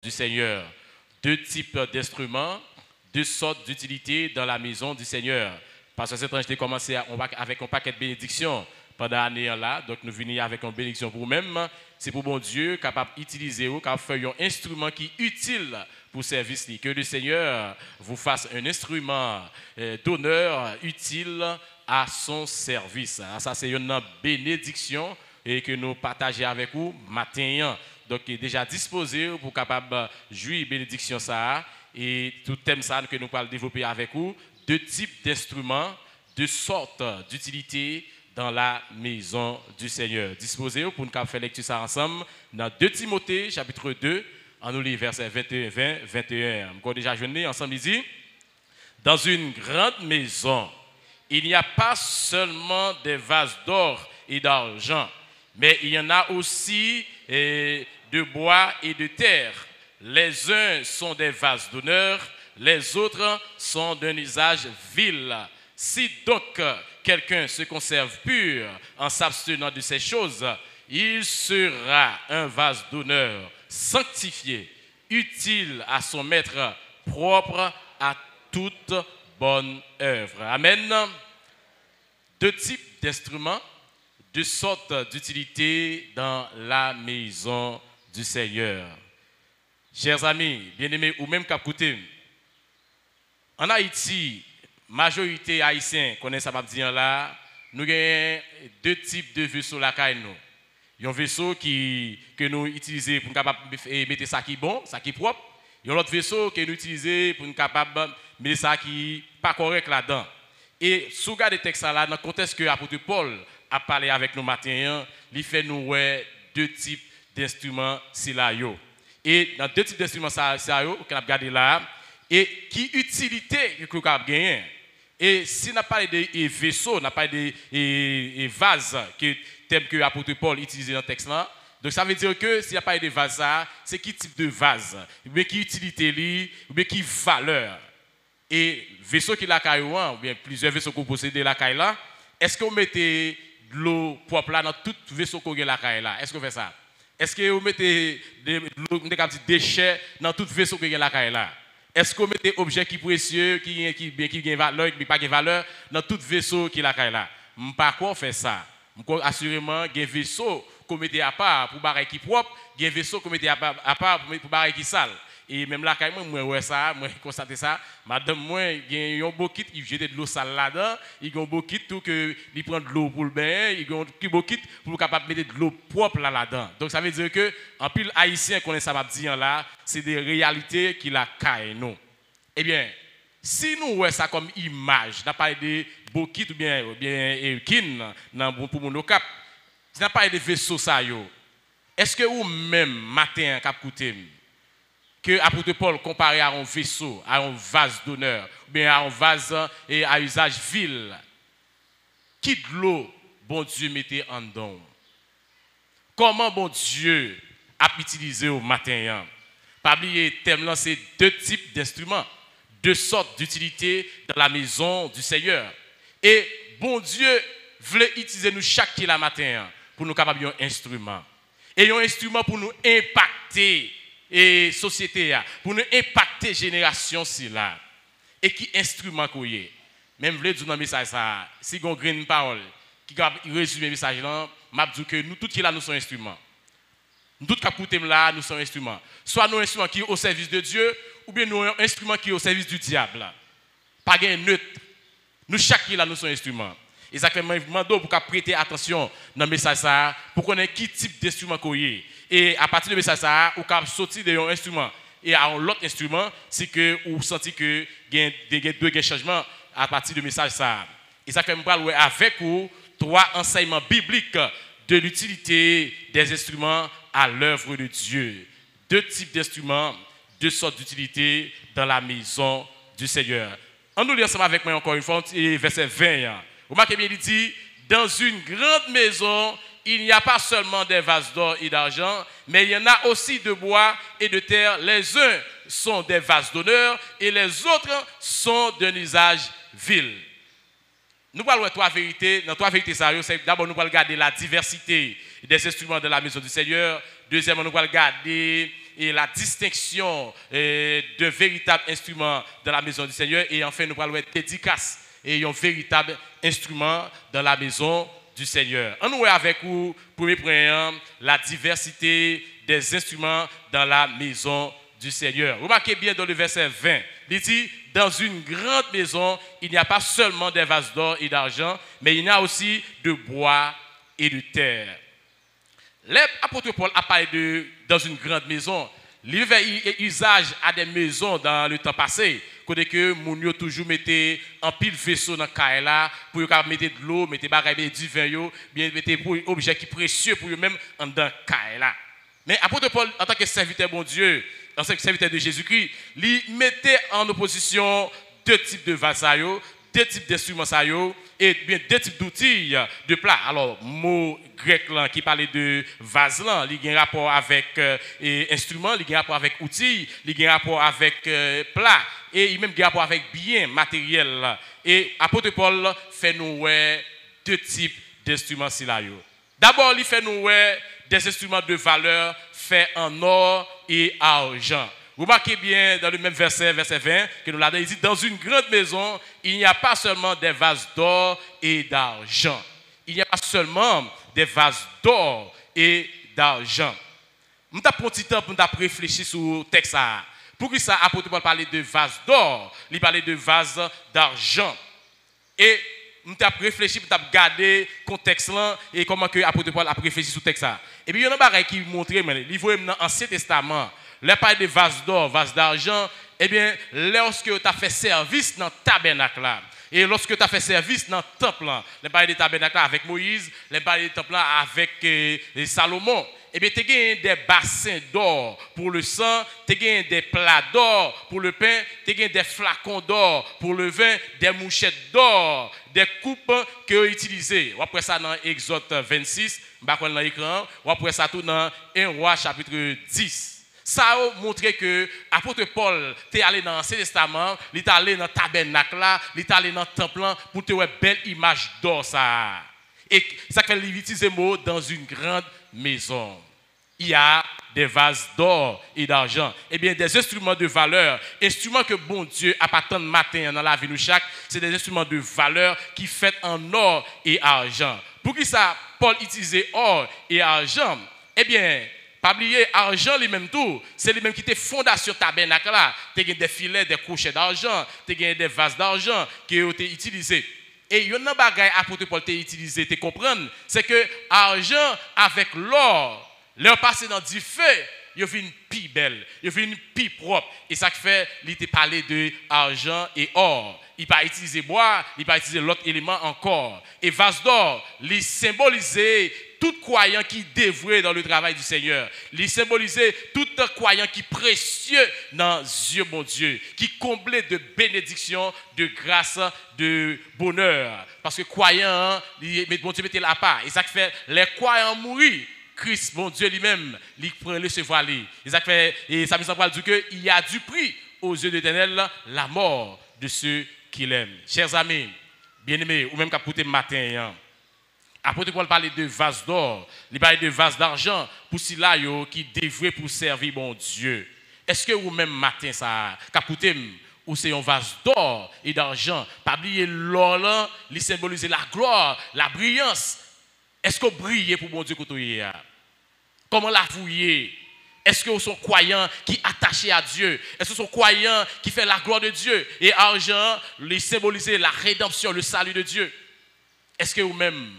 du Seigneur. Deux types d'instruments, deux sortes d'utilités dans la maison du Seigneur. Parce que cette année, j'ai commencé avec un paquet de bénédictions pendant l'année là. Donc, nous venons avec une bénédiction pour nous-mêmes. C'est pour bon Dieu, capable d'utiliser, capable de faire un instrument qui est utile pour service. Que le Seigneur vous fasse un instrument d'honneur utile à son service. Ça, c'est une bénédiction et que nous partageons avec vous matin. Donc, il est déjà disposé pour capable jouir bénédiction ça. Et tout thème ça que nous allons développer avec vous. Deux types d'instruments, deux sortes d'utilités dans la maison du Seigneur. Disposé pour nous faire lecture ça ensemble dans 2 Timothée, chapitre 2, en nous lit versets 21, 20, 21. Nous déjà jeûné ensemble, il dit, dans une grande maison, il n'y a pas seulement des vases d'or et d'argent, mais il y en a aussi de bois et de terre. Les uns sont des vases d'honneur, les autres sont d'un usage vil. Si donc quelqu'un se conserve pur en s'abstenant de ces choses, il sera un vase d'honneur, sanctifié, utile à son maître, propre à toute bonne œuvre. Amen. 2 types d'instruments, 2 sortes d'utilités dans la maison du Seigneur. Chers amis, bien-aimés ou même capcoutés, en Haïti, majorité haïtienne connaît ça dire là, nous avons 2 types de vaisseaux là nous. Il y a un vaisseau que nous utilisons pour capable mettre ça qui est bon, ça qui est propre. Il y a un autre vaisseau que nous utilisons pour capable mettre ça qui pas correct là-dedans. Et sous garde texte là dans le contexte que l'apôtre Paul a parlé avec nous matin, il fait nous 2 types d'instruments là yo. Et dans 2 types d'instruments ça yo qu'on a regardé là et qui utilité que vous avez gagné. Et si on n'a pas de vaisseaux, on n'a pas de vases que l'apôtre Paul utilisait dans le texte là, donc ça veut dire que s'il n'y a pas de vase, c'est qui type de vase, ou bien qui utilité, ou bien qui valeur. Et vaisseau qui la caille, ou bien plusieurs vaisseaux que vous possédez la caille là, est-ce que vous mettez de l'eau propre là dans tout vaisseau que vous avez la caille là? Est-ce que vous faites ça? Est-ce que vous mettez des déchets dans tout vaisseau que vous avez la caille là? Est-ce que vous mettez des objets qui précieux, qui ont valeur, qui n'ont pas de valeur dans tout vaisseau qui est là? Je ne sais pas quoi faire ça. Assurément, il y a des vaisseaux qu'on met à part pour barrer qui propre, il y a des vaisseaux qu'on met à part pour barrer qui sale. Et même là, moi, je constate ça. Madame, moi, il y a un beau kit, il jette de l'eau sale là-dedans. Il y a un beau kit, tout que il prend de l'eau pour le bain. Il y a un beau kit pour capable mettre de l'eau propre là-dedans. Donc, ça veut dire que, en pile haïtien qu'on est ça va dire là, c'est des réalités qui la caillent nous. Eh bien, si nous voyons ça comme image, n'a pas de beau kit ou bien kin pour mon cap, si n'a pas de vaisseau ça yo, est-ce que vous même matin cap coûter que l'apôtre Paul comparé à un vaisseau, à un vase d'honneur, ou bien à un vase et à usage vil, qui de l'eau bon Dieu mettait en dedans? Comment bon Dieu a utilisé au matin? Pas oublier thème là, c'est 2 types d'instruments, 2 sortes d'utilités dans la maison du Seigneur. Et bon Dieu voulait utiliser nous chaque matin pour nous capables un instrument. Et un instrument pour nous impacter et société pour nous impacter génération si là. Et qui instrument qu'on y est. Même vle dire dans message ça, si on green parole qui résume le message là, m'a dit que nous tout qui là nous sommes instruments. Nous tout qui là nous sommes instruments. Soit nous instruments qui au service de Dieu ou bien nous instruments qui au service du diable. Pas gain neutre. Nous chaque là nous sommes instruments. Exactement, je demande pour prêter attention dans le message ça pour connaître qui type d'instrument qu'on y est. Et à partir de message ça, ou cap sortir de un instrument et à l'autre instrument, c'est que vous sentez que il y a 2 changements à partir de message ça. Et ça fait me parler avec vous 3 enseignements bibliques de l'utilité des instruments à l'œuvre de Dieu. 2 types d'instruments, 2 sortes d'utilité dans la maison du Seigneur. On nous lit ensemble avec moi encore une fois, verset 20. Vous marquez bien, il dit, dans une grande maison, il n'y a pas seulement des vases d'or et d'argent, mais il y en a aussi de bois et de terre. Les uns sont des vases d'honneur et les autres sont d'un usage vil. Nous parlons de 3 vérités. Dans 3 vérités, d'abord, nous allons regarder la diversité des instruments de la maison du Seigneur. Deuxièmement, nous allons regarder la distinction de véritables instruments dans la maison du Seigneur. Et enfin, nous parlons de dédicace et un véritable instrument dans la maison du Seigneur. On nous avec vous, premier point, la diversité des instruments dans la maison du Seigneur. Remarquez bien dans le verset 20, il dit, dans une grande maison, il n'y a pas seulement des vases d'or et d'argent, mais il y a aussi de bois et de terre. L'apôtre Paul a parlé de dans une grande maison. Il fait usage à des maisons dans le temps passé, côté que moun toujours mettait un pile vaisseau dans Kaila pour mettre de l'eau, mettre du vin, bien mettre pour objets qui précieux pour eux même en dans Kaila. Mais apôtre Paul en tant que serviteur bon Dieu, en tant que serviteur de Jésus-Christ, il mettait en opposition deux types de vasaillots, deux types d'instruments et bien deux types d'outils de plats. Alors, mot grec là, qui parlait de vase là, il y a un rapport avec instruments, il y a un rapport avec outils, il y a un rapport avec plats et il même un rapport avec biens matériels. Et apôtre Paul fait nous deux types d'instruments. D'abord, il fait nous des instruments de valeur faits en or et argent. Remarquez bien dans le même verset 20, que nous l'avons dit, dans une grande maison, il n'y a pas seulement des vases d'or et d'argent. Il n'y a pas seulement des vases d'or et d'argent. Je vais prendre un petit temps pour réfléchir sur le texte. Pour que ça, apôtre Paul parler de vases d'or, il parlait de vases d'argent. Et je vais réfléchir pour regarder le contexte là et comment l'apôtre Paul a réfléchi sur le texte. Et puis il y a un bagage qui montre, il voit dans l'Ancien Testament. Les parler de vases d'or, vases d'argent, eh bien, lorsque tu as fait service dans le tabernacle, et lorsque tu as fait service dans le temple, les parler de tabernacle avec Moïse, les parler de temple avec Salomon, eh bien, tu as des bassins d'or pour le sang, tu as des plats d'or pour le pain, tu as des flacons d'or pour le vin, des mouchettes d'or, des coupes que vous utilisez. On après ça dans Exode 26, dans l'écran, on après ça tout dans 1 Roi chapitre 10. Ça a montré que l'apôtre Paul est allé dans l'Ancien Testament, il est allé dans le tabernacle, il est allé dans le temple pour te voir une belle image d'or. Et ça fait utiliser le mot dans une grande maison. Il y a des vases d'or et d'argent. Eh bien, des instruments de valeur, instruments que bon Dieu a pas tant de matin dans la vie de chaque, c'est des instruments de valeur qui sont en or et argent. Pour qui ça, Paul utilisait or et argent? Eh bien, pas oublier, argent, les mêmes tout, c'est les mêmes qui étaient fondation tabernacle là. Tu as des filets, des crochets d'argent, tu as des vases d'argent qui ont été utilisés. Et il y a un bagage apôtre Paul t'a utilisé, tu comprends? C'est que argent avec l'or, leur passé dans du feu, il y a une pi belle, il y a une pi propre. Et ça fait, il t'a parlé de argent et or. Il n'a pas utilisé bois, il n'a pas utilisé l'autre élément encore. Et vase d'or, il symbolisait tout croyant qui dévoué dans le travail du Seigneur. Il symbolisait tout croyant qui précieux dans Dieu, mon Dieu, qui comblait de bénédictions, de grâce, de bonheur. Parce que croyant, mon Dieu mettait la part. Et ça fait, les croyants mourir. Christ, mon Dieu lui-même, il prend le recevoir. Et ça fait, et ça me semble dire qu'il y a du prix aux yeux de l'Éternel la mort de ceux qui l'aiment. Chers amis, bien-aimés, ou même qu'à côté matin, apôtre Paul parlait de vases d'or, il parlait de vases d'argent pour ceux-là qui dévouent pour servir mon Dieu. Est-ce que vous-même matin ça, qu'à ou c'est un vase d'or et d'argent, pas oublier l'or là, il symbolise la gloire, la brillance. Est-ce que vous brillez pour mon Dieu côté? Comment la fouiller? Est-ce que vous sont croyants qui sont attachés à Dieu? Est-ce que vous sont croyants qui font la gloire de Dieu? Et argent, il symbolise la rédemption, le salut de Dieu. Est-ce que vous-même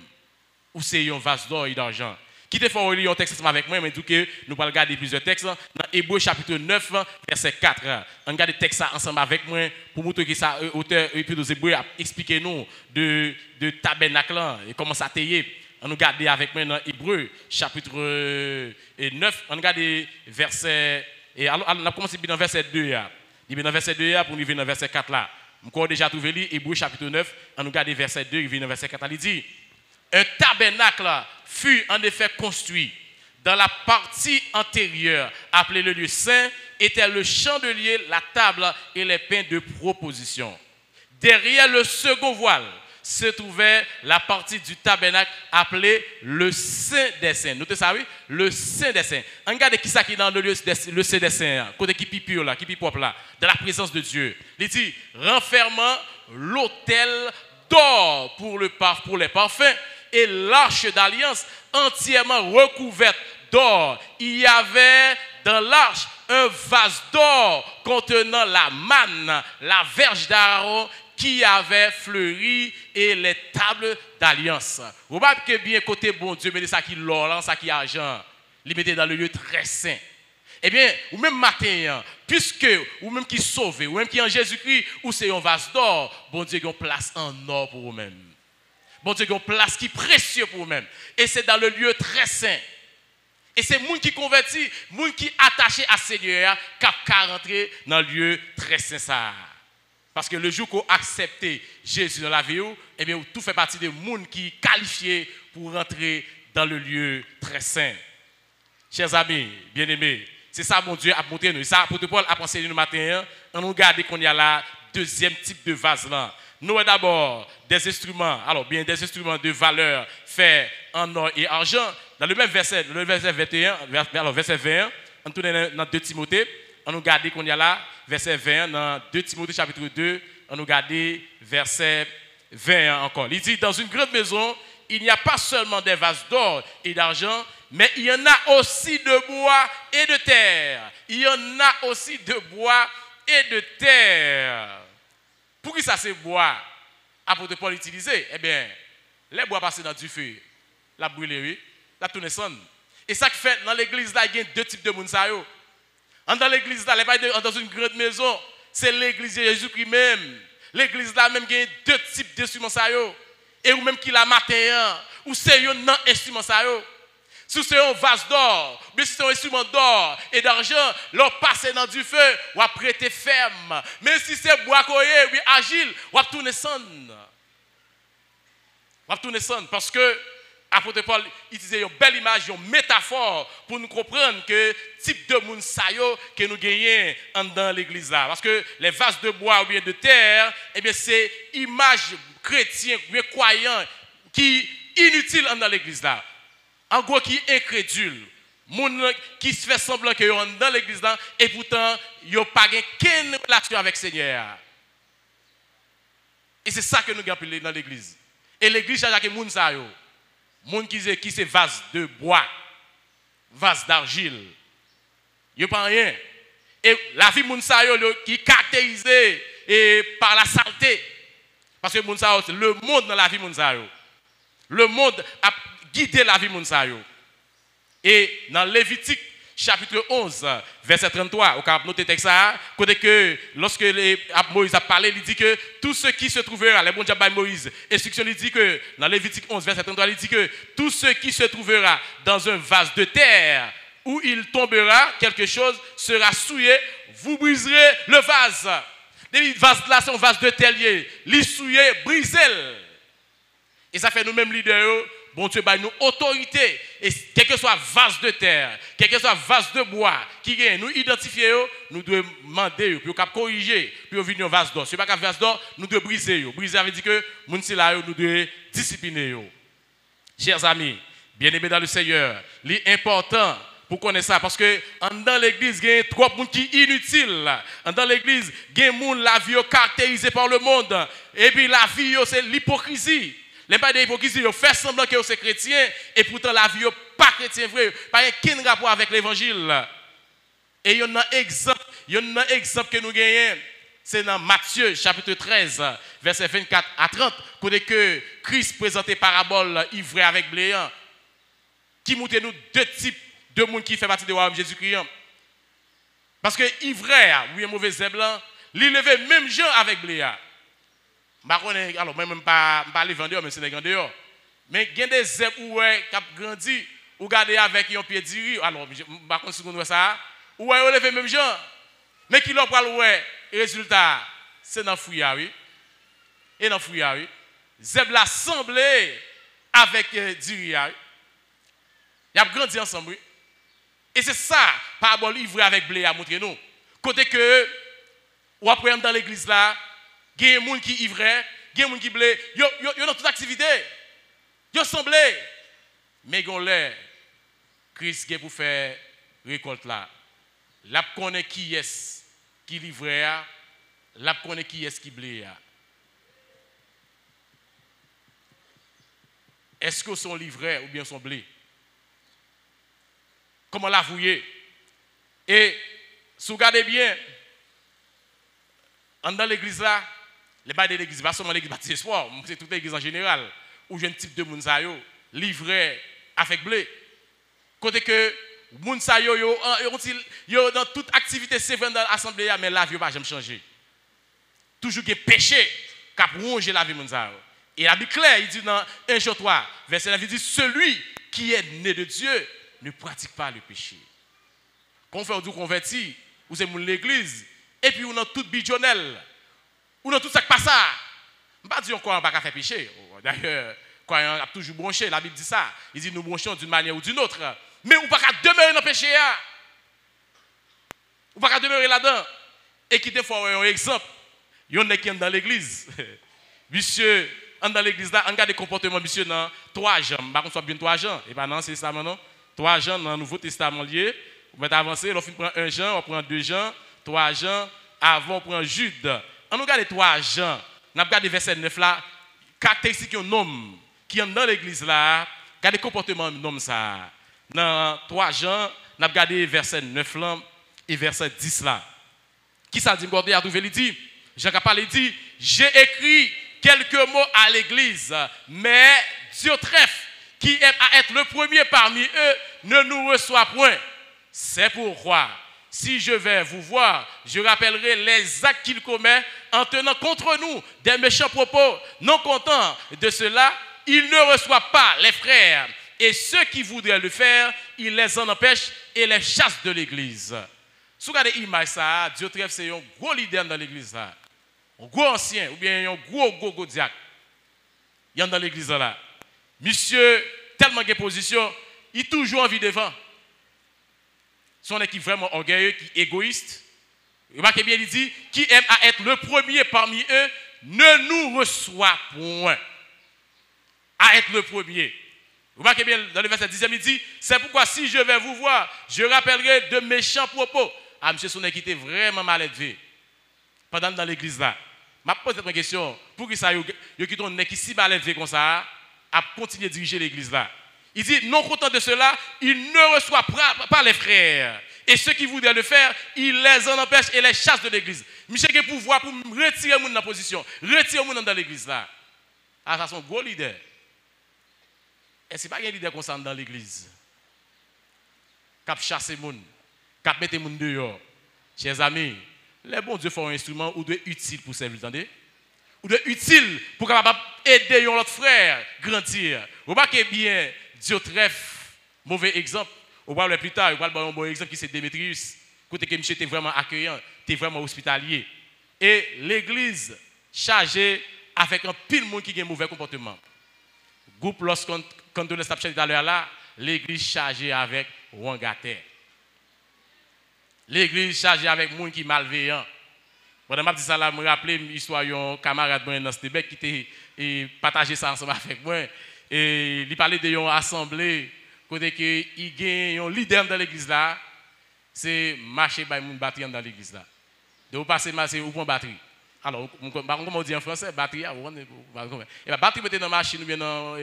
ou c'est un vase d'or et d'argent? Qui te fait lire un texte avec moi, mais que nous allons regarder plusieurs textes. Dans Hébreux chapitre 9, verset 4. On regarde le texte ensemble avec moi pour montrer que ça, auteur des Hébreux a expliqué nous de tabernacle et comment ça taillé. On regarde avec moi dans Hébreux chapitre 9. On regarde verset. Et alors, on a commencé dans verset 2. Il est dans verset 2 pour nous venir dans verset 4 là. On a déjà trouvé Hébreux chapitre 9. On regarde verset 2, il vient dans verset 4. Il dit: un tabernacle fut en effet construit dans la partie antérieure, appelée le lieu saint, était le chandelier, la table et les pains de proposition. Derrière le second voile se trouvait la partie du tabernacle appelée le Saint des Saints. Notez ça, oui? Le Saint des Saints. Regardez qui ça qui est dans le Saint des Saints, côté qui pure là, qui est propre là, dans la présence de Dieu. Il dit, renfermant l'autel d'or pour les parfums et l'arche d'alliance entièrement recouverte d'or. Il y avait dans l'arche un vase d'or contenant la manne, la verge d'Aaron qui avait fleuri et les tables d'alliance. Vous voyez que bien côté bon Dieu, mettez ça qui l'or, ça qui argent, il mettait dans le lieu très saint. Eh bien, ou même matin, puisque, ou même qui sauve, ou même qui en Jésus-Christ, ou c'est un vase d'or, bon Dieu, il y a une place en or pour vous-même. Bon Dieu, il y a une place qui est précieuse pour vous-même. Et c'est dans le lieu très saint. Et c'est les gens qui convertis, les gens qui sont attachés à Seigneur, qui ont rentré dans le lieu très saint. Parce que le jour qu'on a accepté Jésus dans la vie, eh bien, tout fait partie des gens qui sont qualifiés pour rentrer dans le lieu très saint. Chers amis, bien-aimés, c'est ça mon Dieu a montré nous. Ça, apôtre Paul a pensé nous matin, on nous regarde qu'on y a là deuxième type de vase là. Nous avons d'abord des instruments, alors bien des instruments de valeur faits en or et argent. Dans le même verset, le verset 21, alors verset 21, on tourne dans 2 Timothée, on nous regarde qu'on y a là, verset 20, dans 2 Timothée chapitre 2, on nous regarde verset 20 encore. Il dit, dans une grande maison, il n'y a pas seulement des vases d'or et d'argent, mais il y en a aussi de bois et de terre. Il y en a aussi de bois et de terre. Pour qui ça c'est bois? Apôtre Paul utilisé? Eh bien, les bois passent dans du feu. La brûlerie, la tournescente. Et ça qui fait dans l'église là, il y a 2 types de monde. Dans l'église là, dans une grande maison, c'est l'église de Jésus-Christ même. L'église là même, il y a 2 types d'instruments. Et ou même qui la matin, ou c'est un instrument. Si c'est un vase d'or, mais si c'est un instrument d'or et d'argent, l'on passe dans du feu, ou à prêter ferme. Mais si c'est bois coyer, oui, agile, ou à tourner son. Ou à tourner son. Parce que apôtre Paul utilisait une belle image, une métaphore pour nous comprendre que type de monde que nous gagnons dans l'église là. Parce que les vases de bois ou bien de terre, eh bien c'est image chrétien, bien croyant, qui inutile dans l'église là. En gros, qui est incrédule. Moun qui se fait semblant que sont dans l'église là et pourtant, ils n'ont pas aucune relation avec le Seigneur. Et c'est ça que nous avons dans l'église. Et l'église, c'est moun sa yo. Moun qui c'est vase de bois, vase d'argile. Ils n'ont pas rien. Et la vie moun sa yo qui est caractérisée par la saleté. Parce que moun sa yo, le monde dans la vie moun sa yo. Le monde a guidé la vie moun sa yo. Et dans Lévitique chapitre 11 verset 33, au cap noter texte ça, côté que lorsque Moïse a parlé, il dit que tout ce qui se trouvera, les bon Dieu Moïse, instruction il dit que dans Lévitique 11 verset 33, il dit que tout ce qui se trouvera dans un vase de terre où il tombera quelque chose sera souillé, vous briserez le vase. Le vase là c'est un vase de terre lié, li souillé, brisez. Et ça fait nous-mêmes leaders, bon Dieu, bah, nous autorité, et quel que soit vase de terre, quel que soit vase de bois, qui gagne, nous identifier, nous devons demander, puis nous corriger, puis venir un vase d'or. Si pas un vase d'or, nous devons briser. Briser veut dire que nous devons discipliner. Chers amis, bien-aimés dans le Seigneur, l'important pour connaître ça, parce que dans l'église, il y a trop de monde qui est inutile. Dans l'église, il y a des gens la vie caractérisée par le monde. Et puis la vie, c'est l'hypocrisie. Les pas d'hypocrisie, ils font semblant que c'est chrétien, et pourtant la vie n'est pas chrétien vrai. Pas aucun rapport avec l'évangile. Et il y a un exemple que nous gagnons. C'est dans Matthieu chapitre 13, verset 24 à 30, que Christ présentait parabole ivraie avec bléant, qui montre nous 2 types de monde qui fait partie de royaume Jésus-Christ. Parce que ivraie, oui, un mauvais zèbre, il levait même gens avec bléant. Alors, moi, même pas les vendeurs, mais c'est des grandeurs. Mais il y a des zèbres qui ont grandi, ou gardé avec un pied d'iri. Alors, je ne sais pas si vous ça. Ou ils levé même gens. Mais qui l'ont pas le résultat, c'est dans le fouillard, oui. Et dans le fouillard, oui. Zèbre l'a semblé avec d'iri. Ils ont grandi ensemble, oui. Et c'est ça, parabole ivraie avec blé à montrer nous. Côté que, ou après dans l'église là, il y a des gens qui ivraient, il y a des gens qui blé, ils ont toute activité. Ils semblé. Mais ils ont l'air, Christ qui pour faire récolte là. Là, connaît qui est qui livre, là, connaît qui est qui blé. Est-ce que son livret ou bien son blé? Comment l'avouer? Et si vous regardez bien, dans l'église là, les bails de l'église, pas seulement l'église baptiste espoir, c'est toute l'église en général, où j'ai un type de mounsayo livré avec blé. Côté que mounsayo yo dans toute activité c'est dans l'assemblée mais la vie pas jamais changer. Toujours que péché qui a rongé la vie mounsayo. Et la Bible claire, il dit dans 1 Jean 3, verset 9, il dit celui qui est né de Dieu ne pratique pas le péché. Quand on fait du converti, ou c'est l'église, et puis on a tout bidjonnel, on a tout ça qui passe ça. Je ne pas dire qu'on ne va pas faire péché. D'ailleurs, quand on a toujours branché, la Bible dit ça. Il dit nous branchons d'une manière ou d'une autre. Mais on ne va pas demeurer dans le péché. On ne va pas demeurer là-dedans. Et qui te faut un exemple. Il y en a qui sont dans l'église. Monsieur, dans l'église là, on regarde les comportements monsieur dans 3 Jean. Par contre, soit bien 3 Jean. Et pas non, c'est ça maintenant. 3 Jean dans le Nouveau Testament lié. On va avancer, on prend 1 Jean, on prend 2 Jean, 3 Jean, avant on prend Jude. On regarde les 3 Jean. On regarde le verset 9 là, caractéristique d'un homme qui est dans l'église là, regarde les comportements d'un homme ça. Dans 3 Jean, on regarde le verset 9 là et verset 10 là. Qui ça dit encore à trouver il dit Jean Capal dit j'ai écrit quelques mots à l'église, mais Diotrephe, qui aime à être le premier parmi eux, ne nous reçoit point. C'est pourquoi, si je vais vous voir, je rappellerai les actes qu'il commet en tenant contre nous des méchants propos. Non content de cela, il ne reçoit pas les frères. Et ceux qui voudraient le faire, il les en empêche et les chasse de l'église. Si vous regardez l'image, Diotrephe, c'est un gros leader dans l'église. Un gros ancien, ou bien un gros diacre. Il y a dans l'église là. Monsieur, tellement de position, il a toujours envie devant. Son équipe vraiment orgueilleux, qui est égoïste. Remarquez bien, il dit, qui aime à être le premier parmi eux, ne nous reçoit point. À être le premier. Remarquez bien, dans le verset 10e, il dit, c'est pourquoi si je vais vous voir, je rappellerai de méchants propos. Ah, monsieur Sonnet qui était vraiment mal élevé. Pendant dans l'église là. Je pose une question. Pour que ça, il qui est si mal élevé comme ça, à continuer à diriger l'église là. Il dit, non content de cela, il ne reçoit pas les frères. Et ceux qui voudraient le faire, il les en empêche et les chasse de l'église. Michel a pouvoir pour retirer les gens dans la position, retirer les gens dans l'église là. Ah, ça, c'est un gros leader. Et ce n'est pas un leader qu'on sent dans l'église. Qui a chassé les gens, qui a mis les gens dehors. Chers amis, les bons dieux font un instrument ou de utile pour servir, entendez? Ou de utile pour capable aider l'autre frère à grandir. Remarquez bien, Diotrephe, mauvais exemple. On va le plus tard, on va le un bon exemple qui c'est Démétrius. Côté que monsieur était vraiment accueillant, était vraiment hospitalier. Et l'église chargée avec un pile monde qui a un mauvais comportement. Groupe lorsqu'on quand on est tout à l'heure là, l'église chargée avec Wangater. L'église chargée avec monde qui malveillant. Pendant que je dis ça, je me rappelle l'histoire d'un camarade dans ce débat qui était partagé ça ensemble avec moi. Et il parlait d'une assemblée, côté que il y a un leader dans l'église là, c'est marcher par une batterie dans l'église là. De vous passer marcher ou prendre batterie. Alors, comment on dit en français, batterie, et la batterie était dans la machine ou bien dans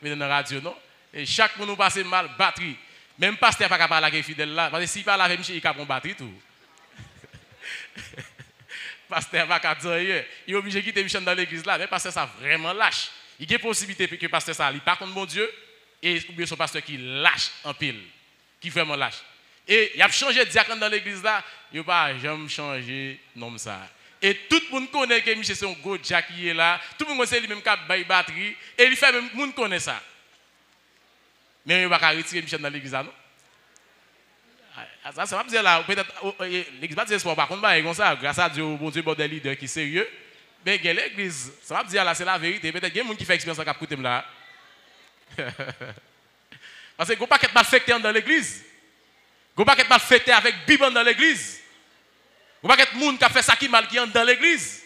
la radio, non? Et chaque fois nous passe mal, batterie. Même pasteur pas capable avec fidèle là, parce que s'il parle avec monsieur, il a une batterie tout. Pasteur va pas dire, il est obligé de quitter Michel dans l'église là, mais pasteur ça vraiment lâche. Il y a une possibilité que pasteur ça, il par contre mon Dieu, et ou bien son pasteur qui lâche en pile, qui vraiment lâche. Et il a changé de diacre dans l'église là, il n'a pas jamais changé nom ça. Et tout le monde connaît que Michel c'est un gros Jack qui est là, tout le monde sait lui même qu'il a une batterie, et il fait même tout le monde connaît ça. Mais il ne va pas retirer Michel dans l'église là, non? Ça va dire là, peut-être l'église baptiste espoir par contre comme ça, grâce à Dieu, bon Dieu, bon des leaders qui sont sérieux. Mais l'église, ça va dire là, c'est la vérité. Peut-être qu'il y a des gens qui font expérience en cap côté là. Parce que il n'y a pas qu'être mal fêté dans l'église. Il n'y a pas qu'être mal fêté avec Bible dans l'église. Il n'y a pas qu'être monde qui a fait ça qui mal qui entre dans l'église.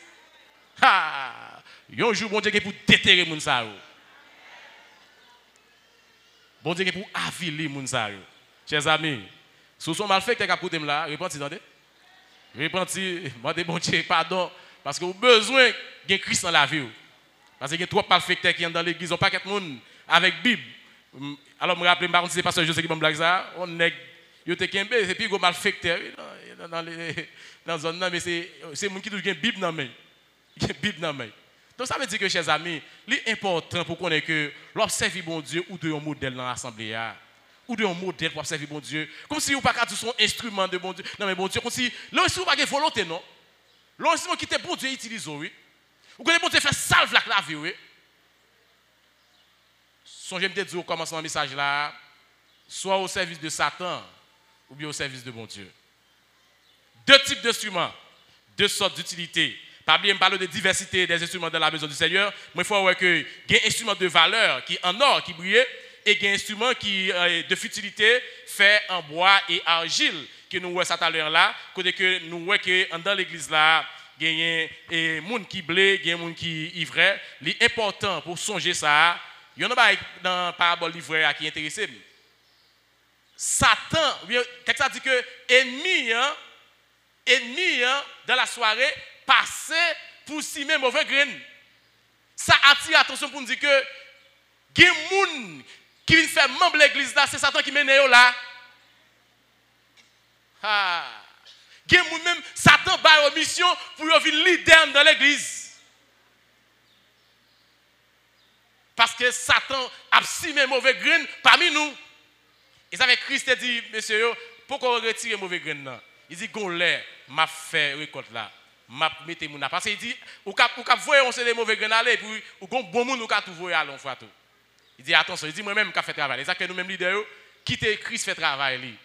Un jour, bon Dieu, qui pour déterrer moun sa yo. Bon Dieu, qui pour aviler moun sa yo. Chers amis, si vous sont malfaiteurs qui a côté là, repentez, attendez. Repentez, demandez bon Dieu pardon, parce que vous avez besoin de Christ dans la vie. Parce qu'il y a trop de malfaiteurs qui sont dans l'église, on pas de monde avec Bible. Alors, je me rappelle, si c'est pasteur José qui m'a blague ça, on est, il y a des et puis il y a malfaiteurs dans la zone, mais c'est les gens qui ont une Bible dans la main. Donc, ça veut dire que, chers amis, l'important pour qu'on ait que l'observer bon Dieu ou de un modèle dans l'assemblée, ou de un modèle pour observer bon Dieu, comme si vous n'avez pas son instrument de bon Dieu. Non, mais bon Dieu, comme si l'instrument n'a pas de volonté, non? L'instrument qui était bon Dieu utilise, oui. Vous connaissez bon Dieu faire salve la clavier, oui. Songez me dire au commencement du message là, soit au service de Satan ou bien au service de bon Dieu. Deux types d'instruments, deux sortes d'utilités. Pas bien parler de diversité des instruments dans la maison du Seigneur, mais il faut voir que il y a un instrument de valeur qui en or qui brille et il y a un instrument qui de futilité fait en bois et argile que nous voyons ça tout à l'heure là, côté que nous voyons que dans l'église là, il y a des gens qui blé, il y a des gens qui ivraient. L'important pour songer ça, il y en a pas dans la parabole livret qui est intéressé. Satan, texte dit que ennemi dans la soirée passait pour simer mauvais grain. Ça attire l'attention pour nous dire que il y a des gens qui viennent faire membre de l'église là, c'est Satan qui mène là. Il y a des gens même Satan a une mission pour venir leader dans l'église. Parce que Satan a simé mauvais grain parmi nous. Et ça fait Christ dit, monsieur, pourquoi retirer mauvais grain? Il dit, Gonlè, m'a fait récolte là. M'a mettez mon parce qu'il dit ou cap voyer on c'est des mauvais grains aller puis ou bon monde ou cap tout voyer allons fois tout. Il dit attention, il dit moi même qu'a fait travail. Ça que nous même leader quitter Christ fait travail lui.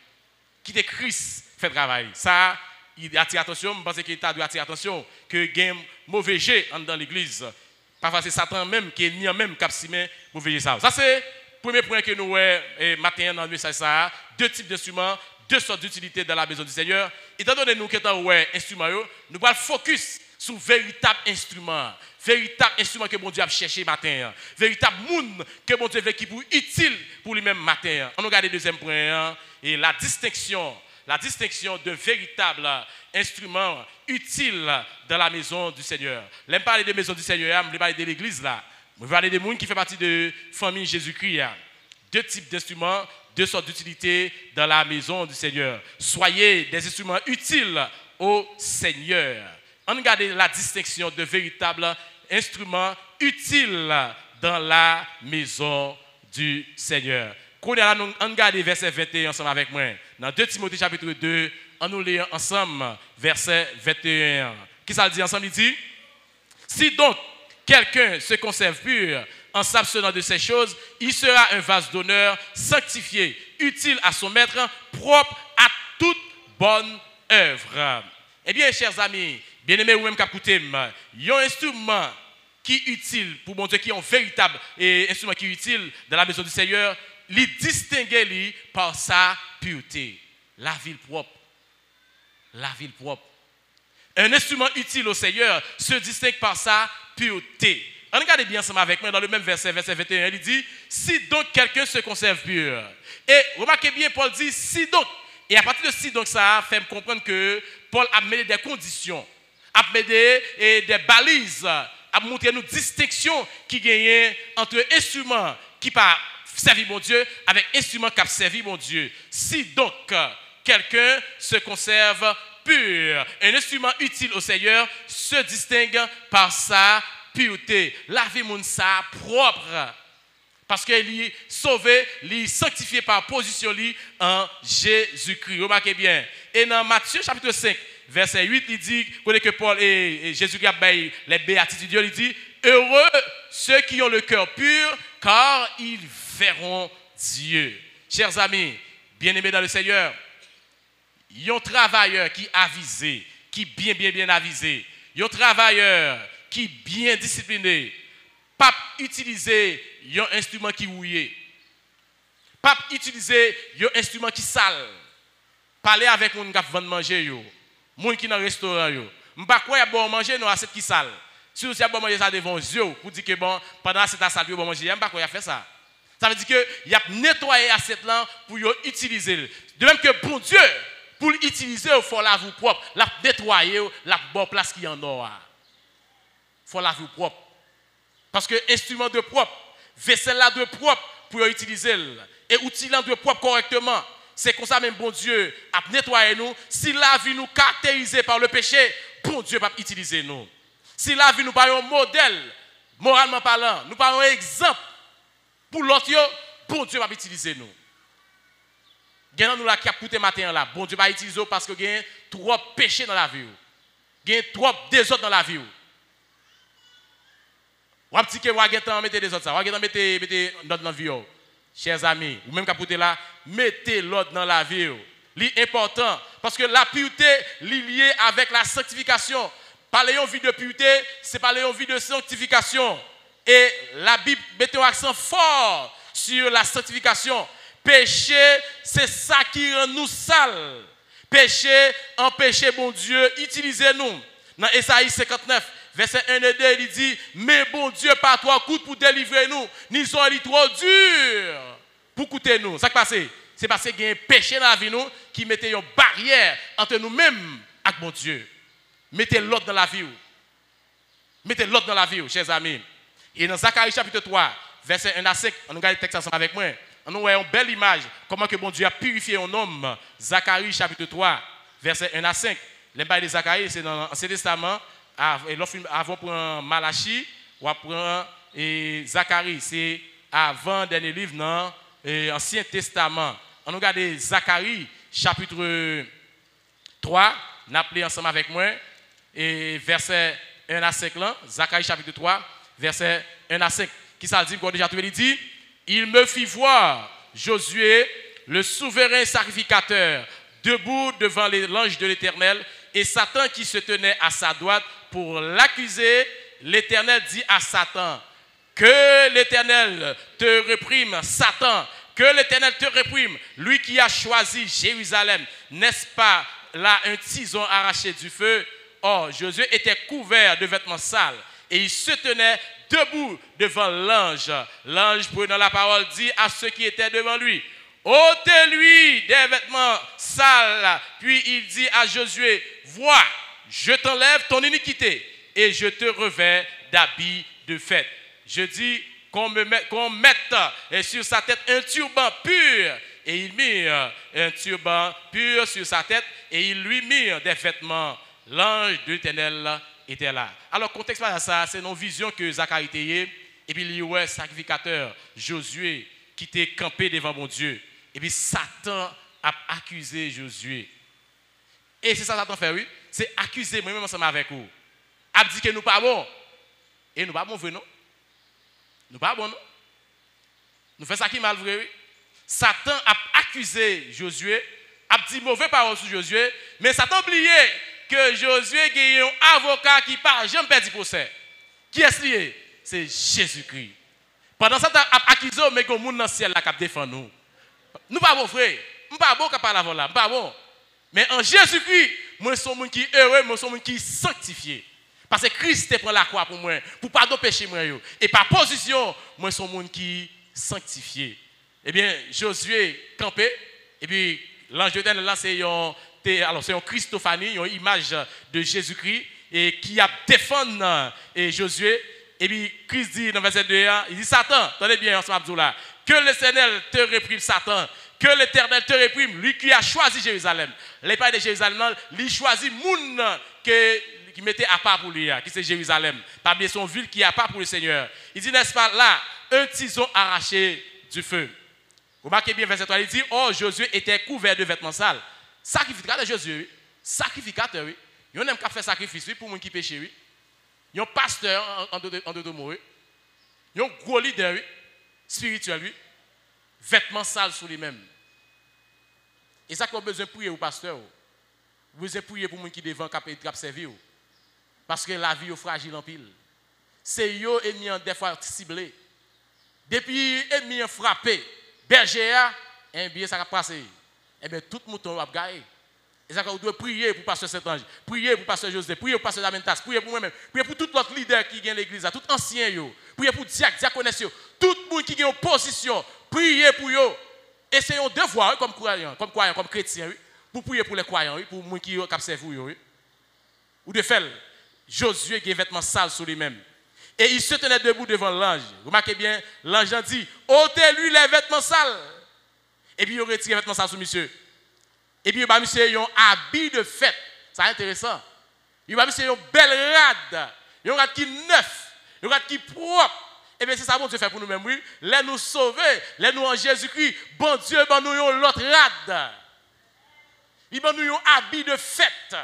Quitter Christ fait travail. Ça il attire attention, je pense qu'il t'a dû attirer attention que gain mauvais jet dans l'église. Parfois c'est Satan même qui est ennemi même cap simen mauvais jet ça. Ça c'est premier point que nous ouais matin dans le message ça, deux types d'instruments, deux sortes d'utilités dans la maison du Seigneur. Étant donné nous qui sommes instruments, nous allons focus sur véritable instrument que bon Dieu a cherché matin, véritable monde que bon Dieu veut qui pour utile pour lui-même matin. On regarde le deuxième point et la distinction de véritable instrument utile dans la maison du Seigneur. L'aime parler de maison du Seigneur, je parler de l'église là. Je vais parler des gens qui font partie de la famille Jésus-Christ. Deux types d'instruments, deux sortes d'utilités dans la maison du Seigneur. Soyez des instruments utiles au Seigneur. On regarde la distinction de véritables instruments utiles dans la maison du Seigneur. On regarde verset 21 ensemble avec moi. Dans 2 Timothée chapitre 2, on nous lit ensemble verset 21. Qui ça le dit ensemble? Il dit, si donc quelqu'un se conserve pur en s'abstenant de ces choses, il sera un vase d'honneur, sanctifié, utile à son maître, propre à toute bonne œuvre. Eh bien, chers amis, bien-aimés ou même qu'écoutez, il y a un instrument qui est utile pour mon Dieu, qui est un véritable instrument qui est utile dans la maison du Seigneur, il distingue par sa pureté. La ville propre. La ville propre. Un instrument utile au Seigneur se distingue par sa pureté. Regardez bien ensemble avec moi dans le même verset 21, il dit, si donc quelqu'un se conserve pur. Et remarquez bien, Paul dit, si donc. Et à partir de si donc, ça fait me comprendre que Paul a mis des conditions, a mis des balises, a montré nous distinction qui gagne entre instruments qui pas servi mon Dieu avec instruments qui servi mon Dieu. Si donc quelqu'un se conserve pur, un instrument utile au Seigneur se distingue par sa pureté. Lavez mon ça propre. Parce qu'il est sauvé, il est sanctifié par position en Jésus-Christ. Remarquez bien. Et dans Matthieu chapitre 5, verset 8, il dit que Paul et Jésus-Christ a les béatitudes. Il dit, heureux ceux qui ont le cœur pur, car ils verront Dieu. Chers amis, bien-aimés dans le Seigneur, il y a un travailleur qui est avisé, qui est bien avisé. Il y a un travailleur qui est bien discipliné. Pas utiliser un instrument qui rouillé. Pas utiliser un instrument qui sale. Parler avec mon qui vend manger yo. Moun qui dans restaurant yo. M'pa quoi bon manger non assiette qui sale. Si vous avez manger ça devant les yeux, pour dire que bon, pendant cette assiette, vous manger, j'aime pas qu'on a fait ça. Ça veut dire qu'il a nettoyé l'assiette là pour utiliser. De même que bon Dieu, pour l'utiliser, il faut la vous propre, la nettoyer, la bonne place qui en a. Il faut la vous propre. Parce que instrument de propre, vaisselle là de propre pour utiliser. Et outil là de propre correctement. C'est comme ça même bon Dieu a nettoyé nous. Si la vie nous caractérisée par le péché, bon Dieu va utiliser nous. Si la vie nous par un modèle, moralement parlant, nous par un exemple pour l'autre, bon Dieu va utiliser nous. Gagnons nous la qui a coûté matin là, bon Dieu va utiliser parce que gagne trop péché dans la vie. Gagne trop désordre dans la vie. Ou un petit que wa gagne mettez des autres ça, wa gagne mettez l'ordre dans la vie. Chers amis, ou même capoter là, mettez l'ordre dans la vie. C'est important parce que la pureté est liée avec la sanctification. Parler en vie de pureté, c'est parler en vie de sanctification. Et la Bible met un accent fort sur la sanctification. Péché, c'est ça qui rend nous sales. Péché, empêcher bon Dieu, utilisez-nous. Dans Ésaïe 59, verset 1 et 2, il dit, mais bon Dieu, par toi, coûte pour délivrer nous. Nous sommes trop durs pour coûter nous. Ça qui passe, c'est parce qu'il y a un péché dans la vie nous qui mettait une barrière entre nous-mêmes et bon Dieu. Mettez l'autre dans la vie. Mettez l'autre dans la vie, chers amis. Et dans Zacharie chapitre 3, verset 1 à 5, on regarde le texte ensemble avec moi. On voit une belle image, comment que bon Dieu a purifié un homme. Zacharie chapitre 3, verset 1 à 5. L'empire de Zacharie, c'est dans l'Ancien Testament. Avant prendre Malachie, ou prendre Zacharie, c'est avant dernier livre dans l'Ancien Testament. On regarde Zacharie chapitre 3, n'appelez ensemble avec moi, et verset 1 à 5 là, Zacharie chapitre 3, verset 1 à 5. Qui ça dit, déjà tout dit, il me fit voir Josué, le souverain sacrificateur, debout devant l'ange de l'Éternel, et Satan qui se tenait à sa droite pour l'accuser. L'Éternel dit à Satan, que l'Éternel te réprime, Satan, que l'Éternel te réprime, lui qui a choisi Jérusalem. N'est-ce pas là un tison arraché du feu? Or, Josué était couvert de vêtements sales et il se tenait debout devant l'ange. L'ange, prenant la parole, dit à ceux qui étaient devant lui, ôtez-lui des vêtements sales. Puis il dit à Josué, vois, je t'enlève ton iniquité et je te revêts d'habits de fête. Je dis qu'on mette sur sa tête un turban pur. Et il mit un turban pur sur sa tête et il lui mit des vêtements. L'ange de l'Éternel était là. Alors, contexte à ça, c'est une vision que Zacharie a et puis il y a un sacrificateur, Josué, qui était campé devant mon Dieu. Et puis Satan a accusé Josué. Et c'est ça que Satan fait, oui. C'est accuser moi-même ensemble avec vous. A dit que nous ne sommes pas bons. Et nous ne sommes pas bons, non? Nous ne sommes pas bons, non? Nous faisons ça qui est mal vrai, oui. Satan a accusé Josué, a dit mauvais parole sur Josué, mais Satan a oublié que Josué a un avocat qui part jamais perdu procès. Qui est-ce lié? C'est Jésus-Christ. Pendant ça, il a accusé mais que le monde dans le ciel qui défend nous. Nous ne sommes pas bons, frère. Nous ne sommes pas bons qui parlent avant là. Nous ne sommes pas bons. Mais en Jésus-Christ, moi, je suis un monde qui est heureux, moi, je suis un monde qui est sanctifié. Parce que Christ prend la croix pour moi, pour pardonner péché. Et par position, moi, je suis un monde qui est sanctifié. Eh bien, Josué campé, et puis l'ange de l'Éternel là, c'est un Christophanie, une image de Jésus-Christ, et qui a défendu Josué. Et puis Christ dit dans verset 2, il dit Satan, attendez bien ensemble là, que l'Éternel te réprime, Satan, que l'Éternel te réprime, lui qui a choisi Jérusalem. Les pères de Jérusalem, lui choisit moun qui mettait à part pour lui, qui c'est Jérusalem, parmi son ville qui est à part pour le Seigneur. Il dit, n'est-ce pas là, un tison arraché du feu. Vous marquez bien verset 3, il dit, oh, Josué était couvert de vêtements sales. Sacrificateur de Josué, oui. Sacrificateur, oui. Il y a un qui fait sacrifice, oui, pour les qui péchent, oui. Il y a un pasteur en deux mots, oui. Il y a un gros leader, oui. Spirituel, oui. Vêtements sales sur lui-même. Et ça qu'on a besoin de prier au pasteur. Vous besoin de prier pour les qui devant cap servir. Parce que la vie est fragile en pile. C'est eux ennemis des fois ciblés. Depuis ennemis frappé, berger, eh bien ça va passer. Eh bien tout mouton va gagner. Et ça, vous devez prier pour pasteur Saint-Ange, prier pour pasteur José, prier pour pasteur Lamentas, prier pour moi-même, prier pour tout l'autre leader qui gagne l'église, tout ancien, prier pour diaconesse, tout le monde qui gagne une position, prier pour eux. Et c'est un devoir comme croyant, comme chrétien, pour prier pour les croyants, pour les gens qui observent. Ou de faire, Josué qui a vêtements sales sur lui-même. Et il se tenait debout devant l'ange. Remarquez bien, l'ange a dit, ôtez-lui les vêtements sales. Et puis il retire les vêtements sales sur monsieur. Et puis monsieur a un habit de fête. C'est intéressant. Il va monsieur un bel rad. Un rad qui est neuf. Un rad qui est propre. Et bien c'est ça bon Dieu fait pour nous-mêmes, oui. Les nous sauver, les nous en Jésus-Christ. Bon Dieu, ben nous avons l'autre rad. Il va nous un habit de fête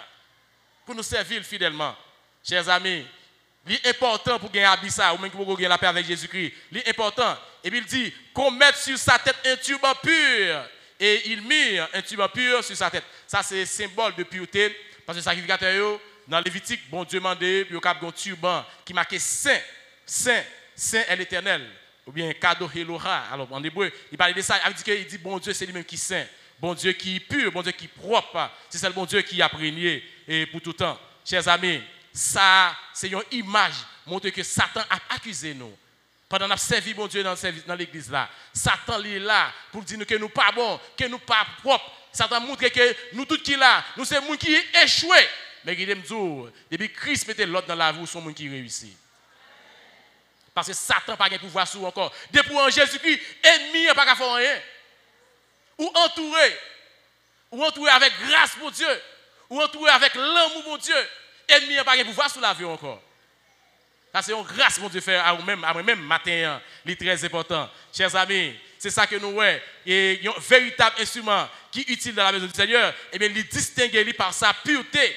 pour nous servir fidèlement. Chers amis, c'est important pour gagner un habit ça, ou même pour gagner la paix avec Jésus-Christ. C'est important. Et puis il dit qu'on mette sur sa tête un turban pur. Et il mit un turban pur sur sa tête. Ça c'est symbole de pureté. Parce que le sacrificateur, dans Lévitique, bon Dieu mandé, puis il y a un turban qui marquait saint, saint, saint est l'éternel. Ou bien cadeau Elohim. Alors en hébreu, il parle de ça. Il dit bon Dieu c'est lui-même qui est saint. Bon Dieu qui est pur, bon Dieu qui est propre. C'est le bon Dieu qui a prégné et pour tout temps. Chers amis, ça, c'est une image montre que Satan a accusé nous. Pendant qu'on a servi bon Dieu dans l'église là, Satan est là pour dire que nous ne sommes pas bons, que nous ne sommes pas propres. Satan montre que nous tous qui là, nous sommes des gens qui échoués. Mais il dit, depuis Christ mettait l'autre dans la vie, nous sommes des gens qui réussissent. Parce que Satan n'a pas de pouvoir sur encore. Depuis en Jésus-Christ, ennemi n'a pas de faire rien. Ou entouré avec grâce pour Dieu, ou entouré avec l'amour pour Dieu, ennemi n'a pas de pouvoir sur la vie encore. Ça c'est une grâce pour Dieu faire à moi-même matin, c'est très important. Chers amis, c'est ça que nous voyons. Et un véritable instrument qui est utile dans la maison du Seigneur, et bien il est distingué par sa pureté.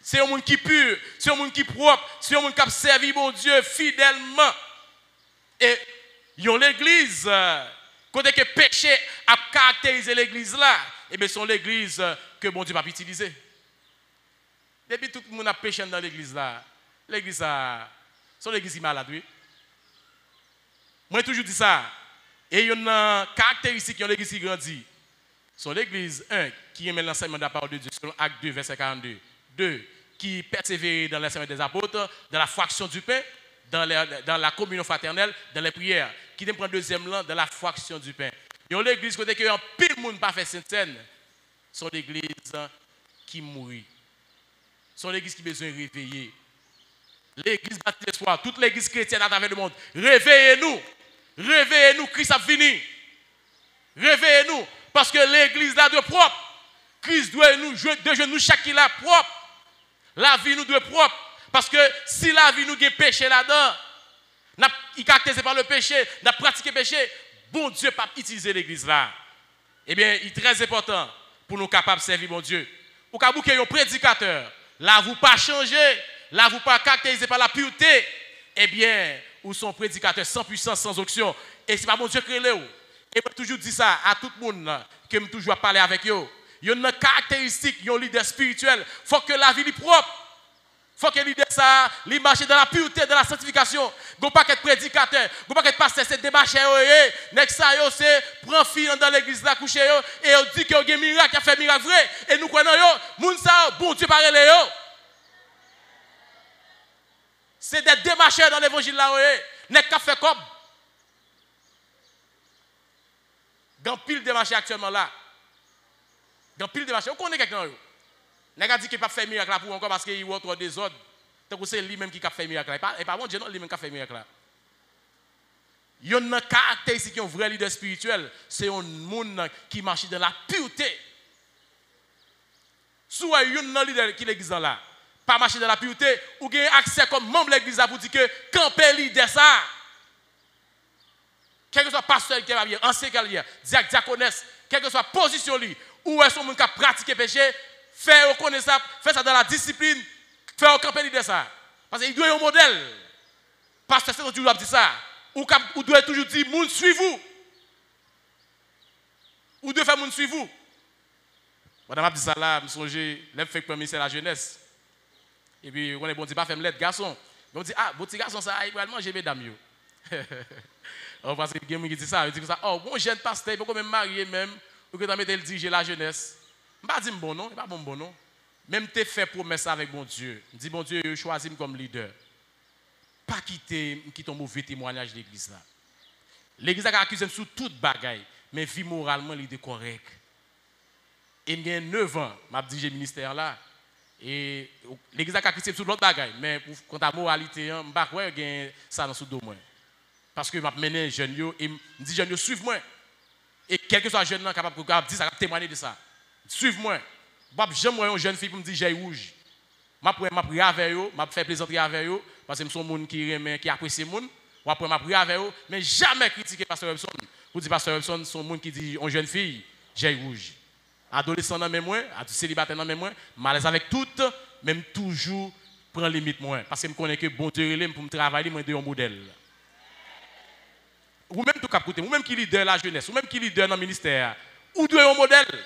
C'est un monde qui est pur, c'est un monde qui est propre, c'est un monde qui a servi mon Dieu fidèlement. Et l'église, côté que péché a caractérisé l'église là, et bien c'est l'église que mon Dieu va utiliser. Depuis tout le monde a péché dans l'église là, l'église c'est l'église qui est malade, oui. Moi j'ai toujours dit ça. Et il y a une caractéristique de l'église qui grandit. C'est l'église 1 qui aime l'enseignement de la parole de Dieu, selon Acte 2, verset 42. 2, qui persévère dans l'enseignement des apôtres, dans la fraction du pain, dans la communion fraternelle, dans les prières. Qui prend deuxième langue dans la fraction du pain. Il y a l'église côté que pile monde pas fait sainte, c'est l'église qui mourit. C'est l'église qui a besoin de réveiller. L'église baptiste l'espoir, toute l'église chrétienne à travers le monde, réveillez-nous. Réveillez-nous, Christ a fini. Réveillez-nous, parce que l'église là doit propre. Christ doit nous chaque qui là propre. La vie nous doit propre. Parce que si la vie nous a péché là-dedans, il est caractérisé par le péché, n'a pratiqué le péché, bon Dieu pas utiliser l'église là. Eh bien, il est très important pour nous capables de servir bon Dieu. Au cas où il y a un prédicateur, là vous pas changé, là vous pas caractérisé par la pureté, eh bien, ou son prédicateur sans puissance, sans onction. Et c'est pas bon Dieu qui est là. Et je toujours dis ça à tout le monde que je toujours parler avec eux. Il y a une caractéristique, il y a un leader spirituel. Il faut que la vie soit propre. Il faut que le leader ça, il marche dans la pureté, dans la sanctification. Il ne faut pas être prédicateur, il ne faut pas être pasteur, c'est démarcher. Next ça, c'est prendre fille dans l'église, là, coucher, et on dit qu'il y a un miracle, qui a fait miracle vrai. Et nous connaissons, moun ça, bon Dieu parle les. C'est des démarcheurs dans l'évangile là, n'est qu'à faire comme. Dans pile de marchés actuellement là. Dans pile de marchés, on connaît quelqu'un. N'est pas dit qu'il n'a pas fait miracle là pour encore parce qu'il y a autre désordre. Donc c'est lui-même qui a fait miracle là. Et pas bon Dieu non, lui-même qui a fait miracle là. Il y a une caractéristique qui est un vrai leader spirituel, c'est un monde qui marche dans la pureté. Soit il y a un leader qui l'église là, pas marcher dans la pureté, ou il y a accès comme membre de l'église pour dire que camper leader ça. Quel que soit pasteur qui est bien, ancien qui est bien, diaconesse, quelle que soit position lui, ou est-ce qu'on a pratiqué péché, faire reconnaître ça, faire ça dans la discipline, faire camper leader ça. Parce qu'il doit y avoir un modèle. Pasteur, c'est toujours dit ça. Ou doit toujours dire, moun suivez-vous. Ou doit faire moun suivez-vous. Madame a dit ça là, je me songe, l'homme fait premier c'est la jeunesse. Et puis, on est bon, dit pas faire lettre garçon. On dit, ah, bon petit garçon, ça, il va manger mesdames. Parce que quelqu'un qui dit ça, il dit ça, oh, bon jeune pasteur, il peut quand même marier même, ou que tu as mis le diriger la jeunesse. Je ne pas dire bon non, pas bon non. Même tu fait promesse avec bon Dieu. Je dis bon Dieu, je choisis comme leader. Pas quitter un mauvais témoignage de l'église là. L'église a accusé sur toute bagaille, mais vie moralement il est correct. Et il y a 9 ans, m'a dirigé le ministère là. Et l'église a accusé sur l'autre bagaille, mais quant à la moralité, je ne sais pas ça dans ce domaine. Parce que je mené les jeunes et je dis jeunes suivez-moi. Et quel que soit jeune là capable de dire ça, témoigner de ça. Suivez-moi. J'aime une jeune fille pour me dire j'ai rouge. Je prie avec eux, je fais plaisanterie avec eux parce que je suis un monde qui apprécie les gens. Je prie avec eux, mais jamais critiquer pasteur Webson. Vous dites pasteur Webson, c'est un monde qui dit une jeune fille j'ai rouge. Adolescent dans même moi, célibataire dans même moi, malaise avec toutes, même toujours prend limite moi parce que je connais que bon Dieu est pour me travailler moi de un modèle. Ou même tout cap côté, ou même qui leader la jeunesse, ou même qui leader dans le ministère, ou doit un modèle.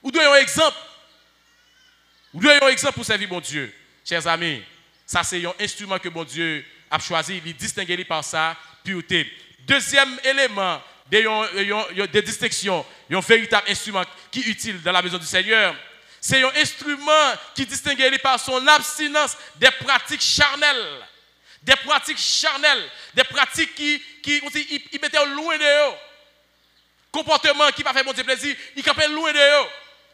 Ou doit un exemple. Ou doit un exemple pour servir bon Dieu. Chers amis, ça c'est un instrument que bon Dieu a choisi, il distingue par sa pureté. Deuxième élément de distinction, un véritable instrument qui est utile dans la maison du Seigneur, c'est un instrument qui distingue par son abstinence des pratiques charnelles. Des pratiques charnelles, des pratiques qui mettaient loin de eux. Comportement qui va faire bon Dieu plaisir, il campait loin de eux.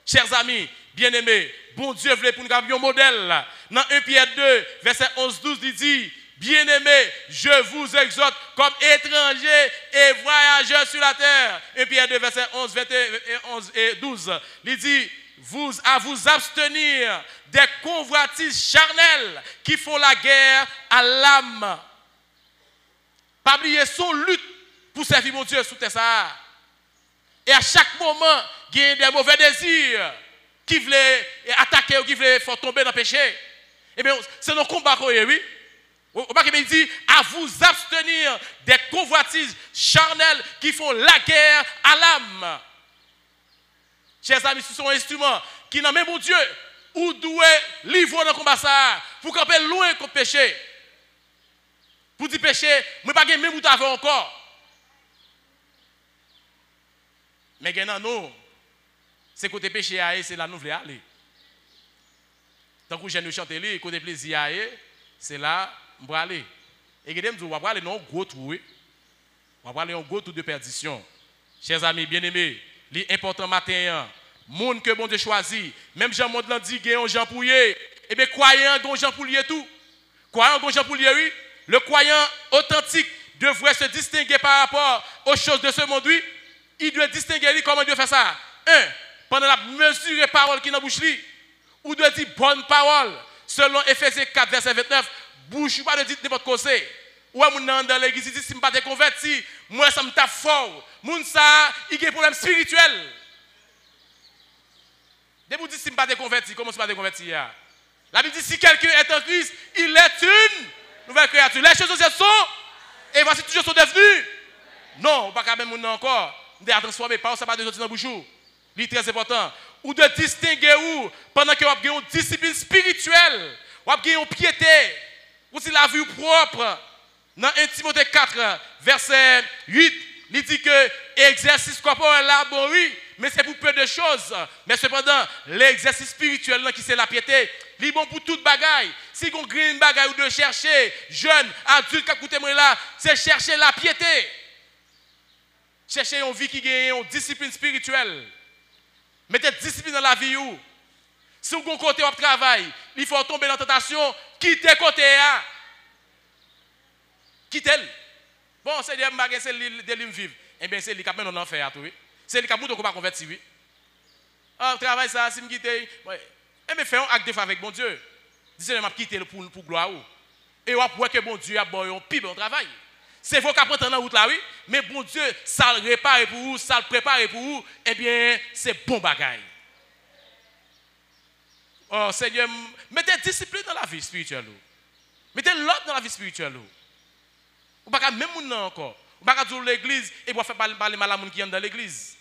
Chers amis, bien-aimés, bon Dieu voulait pour nous avoir un modèle. Dans 1 Pierre 2, verset 11-12, il dit, bien-aimés, je vous exhorte comme étrangers et voyageurs sur la terre. 1 Pierre 2, verset 11, 11 et 12, il dit, à vous abstenir des convoitises charnelles qui font la guerre à l'âme. Pas oublier son lutte pour servir mon Dieu sous terre ça. Et à chaque moment, il y a des mauvais désirs qui veulent attaquer ou qui veulent faire tomber dans le péché. Eh bien, c'est nos combats, oui. Il dit à vous abstenir des convoitises charnelles qui font la guerre à l'âme. Chers amis, ce sont des instruments qui n'ont même pas Dieu ou doit livrer dans le combat ça pour camper loin contre le péché. Pour dire péché, je ne pas même où tu avais encore. Mais non, c'est côté péché, c'est là nous voulons aller. Tant que je ne chante, côté plaisir, c'est là nous voulons aller. Et je dis, on va aller dans un gros trou. On va aller dans un gros trou de perdition. Chers amis bien-aimés, l'important matin, monde que bon Dieu choisit, même Jean monde l'a dit, il y a un Jean Poulier, et bien croyant, il y a un Jean Poulier tout. Croyant, il y a un Jean Poulier, oui. Le croyant authentique devrait se distinguer par rapport aux choses de ce monde, oui. Il doit distinguer comment il doit faire ça. Pendant la mesure des paroles qui dans la bouche, ou doit dire bonne parole. Selon Ephésiens 4, verset 29, bouche pas de dire n'importe quoi. Ou à mon dans l'église, il dit si je ne suis pas converti, moi ça me tape fort. Moun ça, il y a un problème spirituel. Dès que vous dites si je ne suis pas converti, comment je ne suis pas converti? La Bible dit si quelqu'un est en Christ, il est une nouvelle créature. Les choses sont, et voici toujours sont devenues. Non, pas quand même encore. De transformer, pas ça pas de sortir dans le bouchou. C'est très important. Ou de distinguer où, pendant que vous avez une discipline spirituelle, vous avez une piété, ou si la vie propre. Dans 1 Timothée 4, verset 8, il dit que l'exercice corporel là, bon oui, mais c'est pour peu de choses. Mais cependant, l'exercice spirituel là, qui c'est la piété, il est bon pour toute bagaille. Si vous avez une bagaille ou de chercher, jeune, adulte, qui écoutez moi là, c'est chercher la piété. Cherchez une vie qui gagne une discipline spirituelle. Mettez discipline dans la vie. Si vous avez un côté de travail, il faut tomber dans la tentation, quittez le côté. Quittez-le. Bon, c'est des livres vivre. Eh bien, c'est lui qui a mené en enfer. C'est lui qui a montré qu'on va convertir. Ah, travail ça, si je quitte. Eh bien, fais un acte de foi avec bon Dieu. Dis-le, je vais quitter pour gloire. Et on va voir que bon Dieu a un pire bon travail. C'est vous qui apprenez dans la route là, oui. Mais bon Dieu, ça le répare pour vous, ça le prépare pour vous. Eh bien, c'est bon bagaille. Oh Seigneur, mettez discipline dans la vie spirituelle. Mettez l'ordre dans la vie spirituelle. Ou pas même moun encore. Ou pas dire l'église et pour faire parler mal à moun qui est dans l'église.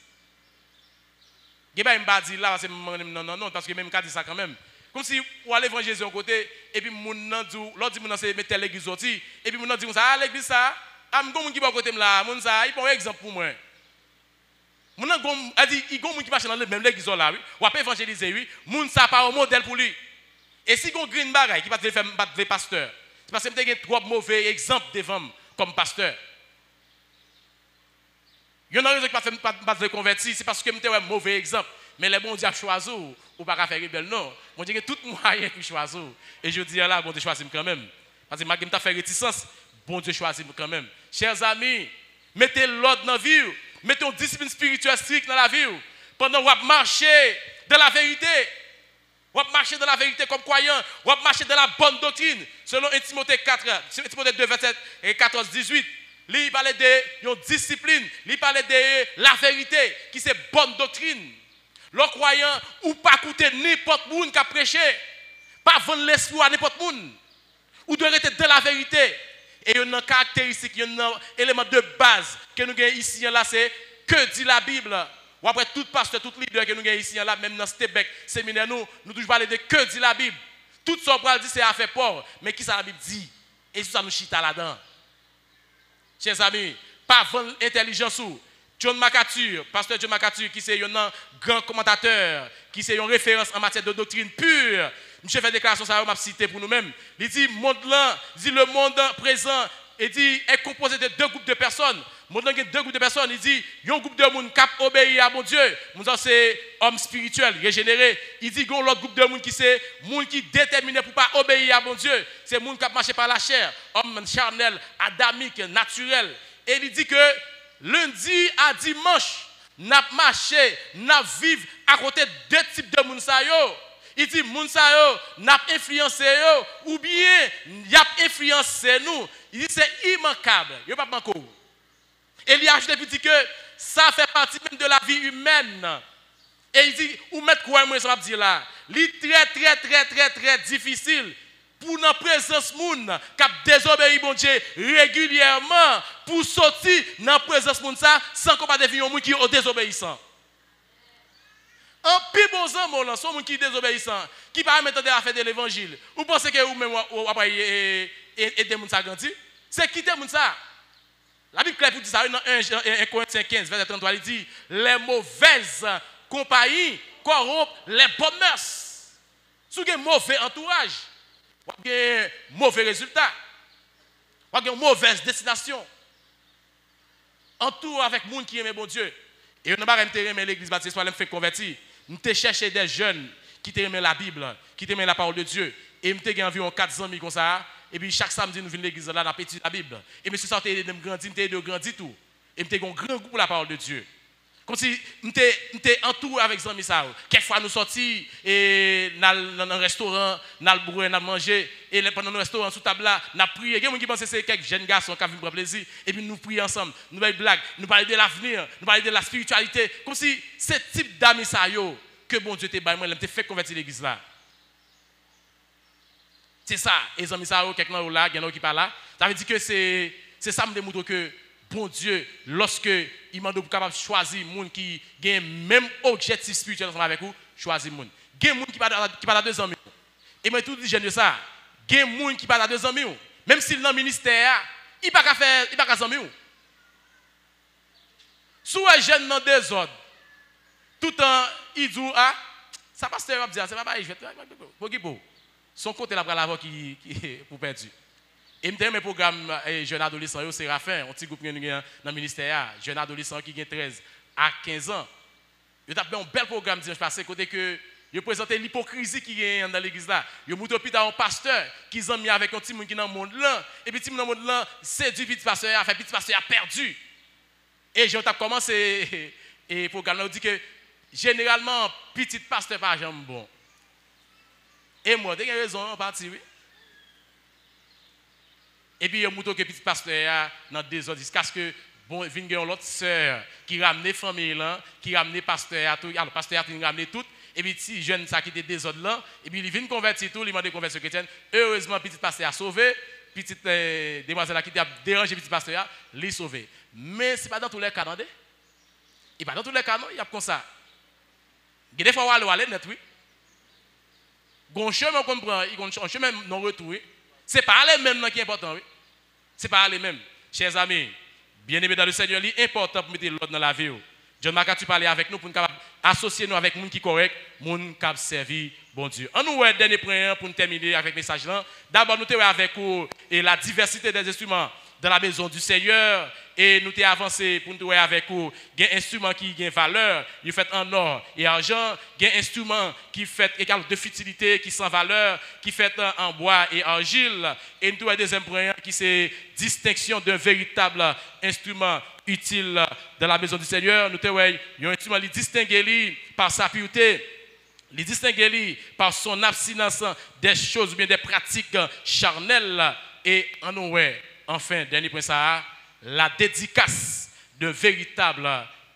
Il n'y a pas dire là, non, parce que même quand dit ça quand même. Comme si vous allez voir Jésus en côté, et puis moun dit, l'autre dit moun c'est mettre l'église aussi, et puis moun dit ça, l'église ça, am gon moun qui va côté là, moun ça, il prend un exemple pour moi. Mon a dit il y a des gens qui marchent dans le même l'église là oui, ou pas évangéliser oui, moun ça pas un modèle pour lui. Et si on green bagaille qui va te faire battre pasteur, c'est parce que m'te gen trop mauvais exemple devant comme pasteur. Il y a une raison qui pas te convertir, c'est parce que m'te un mauvais exemple. Mais les bon Dieu a choisi ou pas faire rebelle non. Bon Dieu tout moyen pour choisir. Et je dis là bon Dieu choisit quand même. Parce que malgré m'ta fait réticence, bon Dieu choisit quand même. Chers amis, mettez l'ordre dans la vie. Mettez une discipline spirituelle stricte dans la vie. Pendant que vous marchez dans la vérité. Vous marchez dans la vérité comme croyant. Vous marchez dans la bonne doctrine. Selon 1 Timothée 4, 1 Timothée 2, verset 14, 18. Il parlait de discipline. Il parlait de la vérité, qui c'est bonne doctrine. Le croyant, ou pas écouter n'importe qui qui a prêché. Pas vendre l'esprit à n'importe qui. Ou doit rester dans la vérité. Et il y a une caractéristique, il y a un élément de base que nous avons ici, là, c'est que dit la Bible. Ou après tout pasteur, tout leader que nous avons ici, là, même dans Stebec, séminaire, nous toujours parler de que dit la Bible. Tout ce qu'on dit, c'est à faire peur. Mais qui ça la Bible dit? Et ça nous chita là-dedans. Chers amis, pas vendre intelligence ou. John MacArthur, pasteur John MacArthur, qui est un grand commentateur, qui est une référence en matière de doctrine pure. Monsieur fait déclaration, ça va citer pour nous-mêmes. Il dit, le monde présent est composé de deux groupes de personnes. Le monde a deux groupes de personnes. Il dit, il y a un groupe de monde qui obéit à mon Dieu. C'est homme spirituel, régénéré. Il dit, il y a l'autre groupe de monde qui c'est monde qui déterminé pour ne pas obéir à mon Dieu. C'est monde qui a marché par la chair, homme charnel, adamique, naturel. Et il dit que lundi à dimanche, n'a marché, n'a vivre à côté de deux types de monde. Il dit, moun sa yo, n'a influencé yo, ou bien, y a influencé nous. Il dit, c'est immanquable. Il n'y a pas manqué. Et il a ajouté dit que ça fait partie même de la vie humaine. Et il dit, ou mettre quoi, moi, ça va dire là. Il est très difficile pour la présence moun qui a désobéi bon Dieu régulièrement pour sortir dans la présence moun ça sans qu'on pas devenir un moun qui est désobéissant. Un plus bon zaman, son moun qui est désobéissant, qui pas mettre à faire de l'évangile. Vous pensez que vous même ou après aider moun ça grandir? C'est quitter moun ça. La Bible claire pour dire ça dans 1 Corinthiens 15 verset 33, il dit les mauvaises compagnies corrompent les bonnes mœurs. Si vous avez un mauvais entourage, vous avez un mauvais résultat. Vous avez une mauvaise destination. Entoure avec les gens qui aiment bon Dieu. Et on n'a pas aimé l'église baptiste, soit fait convertir. Nous avons cherché des jeunes qui aiment la Bible, qui aiment la parole de Dieu. Et nous avons environ 400 000 comme ça. Et puis chaque samedi, nous venons à l'église là, nous étudions la Bible. Et monsieur ça, nous avons grandi, nous avons grandi tout. Et nous avons un grand goût pour la parole de Dieu. Comme si nous étions entourés avec les amis. Quelquefois, nous sortions dans un restaurant, nous allons boire, nous allons manger. Et pendant le restaurant, sous table là, nous prions. Il y a des gens qui pensent que c'est quelques jeunes garçons qui viennent prendre plaisir. Et puis nous prions ensemble. Nous faisons des blagues, nous parlons de l'avenir, nous parlons de la spiritualité. Comme si ce type d'amis que bon Dieu t'a fait convertir l'église là. C'est ça. Et les amis, quelqu'un là, il y en a qui parlent là. Ça veut dire que c'est ça qui me démontre que bon Dieu, lorsque il m'a capable de choisir les gens qui ont le même objectif spirituel ensemble avec vous, choisir les gens. Il y a des gens qui parlent à 2 amis. Et moi, tout dis de ça. Il y a des gens qui parlent à 2 amis. Même s'il est dans le ministère, il ne peut pas faire des amis. Si un jeune dans des ordres, tout le temps, il dit, ah, ça passe, c'est pas dire, c'est pas pareil, je vais te son côté là pour l'avoir qui pour perdu. Et me mes programmes jeunes adolescents, c'est Séraphin, un petit groupe dans le ministère, jeunes adolescents qui ont 13 à 15 ans. Ils ont un bel programme dimanche passé, côté que ils présentent l'hypocrisie qui est dans l'église là. Ils ont montré un pasteur qui ont mis avec un petit monde qui est dans le monde là. Et puis, petit monde dans le monde là, c'est du petit pasteur, fait petit pasteur a perdu. Et j'ai commencé, et le programme là, dit que généralement, petit pasteur pas jamais bon. Et moi, j'ai raison en partie, oui. Et puis, il y a un mouton que petit pasteur dans 2 ordres, jusqu'à ce que, bon, il y a une autre sœur qui ramène la famille là, qui ramène le pasteur à tout, alors le pasteur a ramené tout, et puis, si jeune ça qui était 2 ordres là, et puis, il vient convertir tout, il m'a dit conversion chrétienne. Heureusement, petit pasteur a sauvé, petite demoiselle qui a dérangé petit pasteur, l'a sauvé. Mais ce n'est pas dans tous les cas, non? Et pas dans tous les cas, non, il y a comme ça. Il y a des fois où on va aller net, oui. Un chemin qu'on prend, un chemin non retour. Ce n'est pas les mêmes qui est important. Oui. Ce n'est pas les mêmes. Chers amis, bien-aimés dans le Seigneur, il est important pour mettre l'ordre dans la vie. John MacArthur parlait avec nous pour nous associer nous avec les gens qui sont corrects, les gens qui servi bon Dieu. On nous dernier point pour nous terminer avec le message là. D'abord, nous sommes avec vous et la diversité des instruments dans la maison du Seigneur. Et nous avons avancé pour nous voir avec vous. Il y a un instrument qui a une valeur, il est fait en or et argent. Il y a un instrument qui fait égal de futilité, qui sans valeur, qui est fait en bois et argile. Et nous avons un deuxième point qui c'est distinction d'un véritable instrument utile dans la maison du Seigneur. Nous avons un instrument qui distingue par sa pureté. Il distingue par son abstinence des choses ou bien des pratiques charnelles. Et en nous, enfin, dernier point ça, la dédicace d'un véritable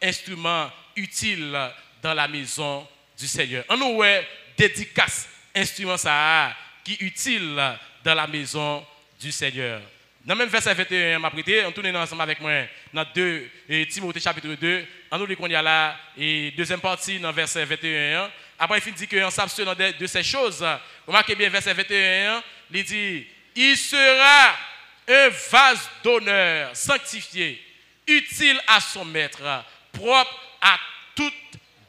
instrument utile dans la maison du Seigneur. En nous, dédicace, instrument ça, qui est utile dans la maison du Seigneur. Dans le même verset 21, m'a prêté, on tourne ensemble avec moi dans 2 Timothée chapitre 2. On nous dit qu'on y a là, et deuxième partie dans verset 21. Après, il dit qu'en s'abstenant de ces choses, remarquez bien verset 21, il dit, il sera un vase d'honneur sanctifié, utile à son maître, propre à toute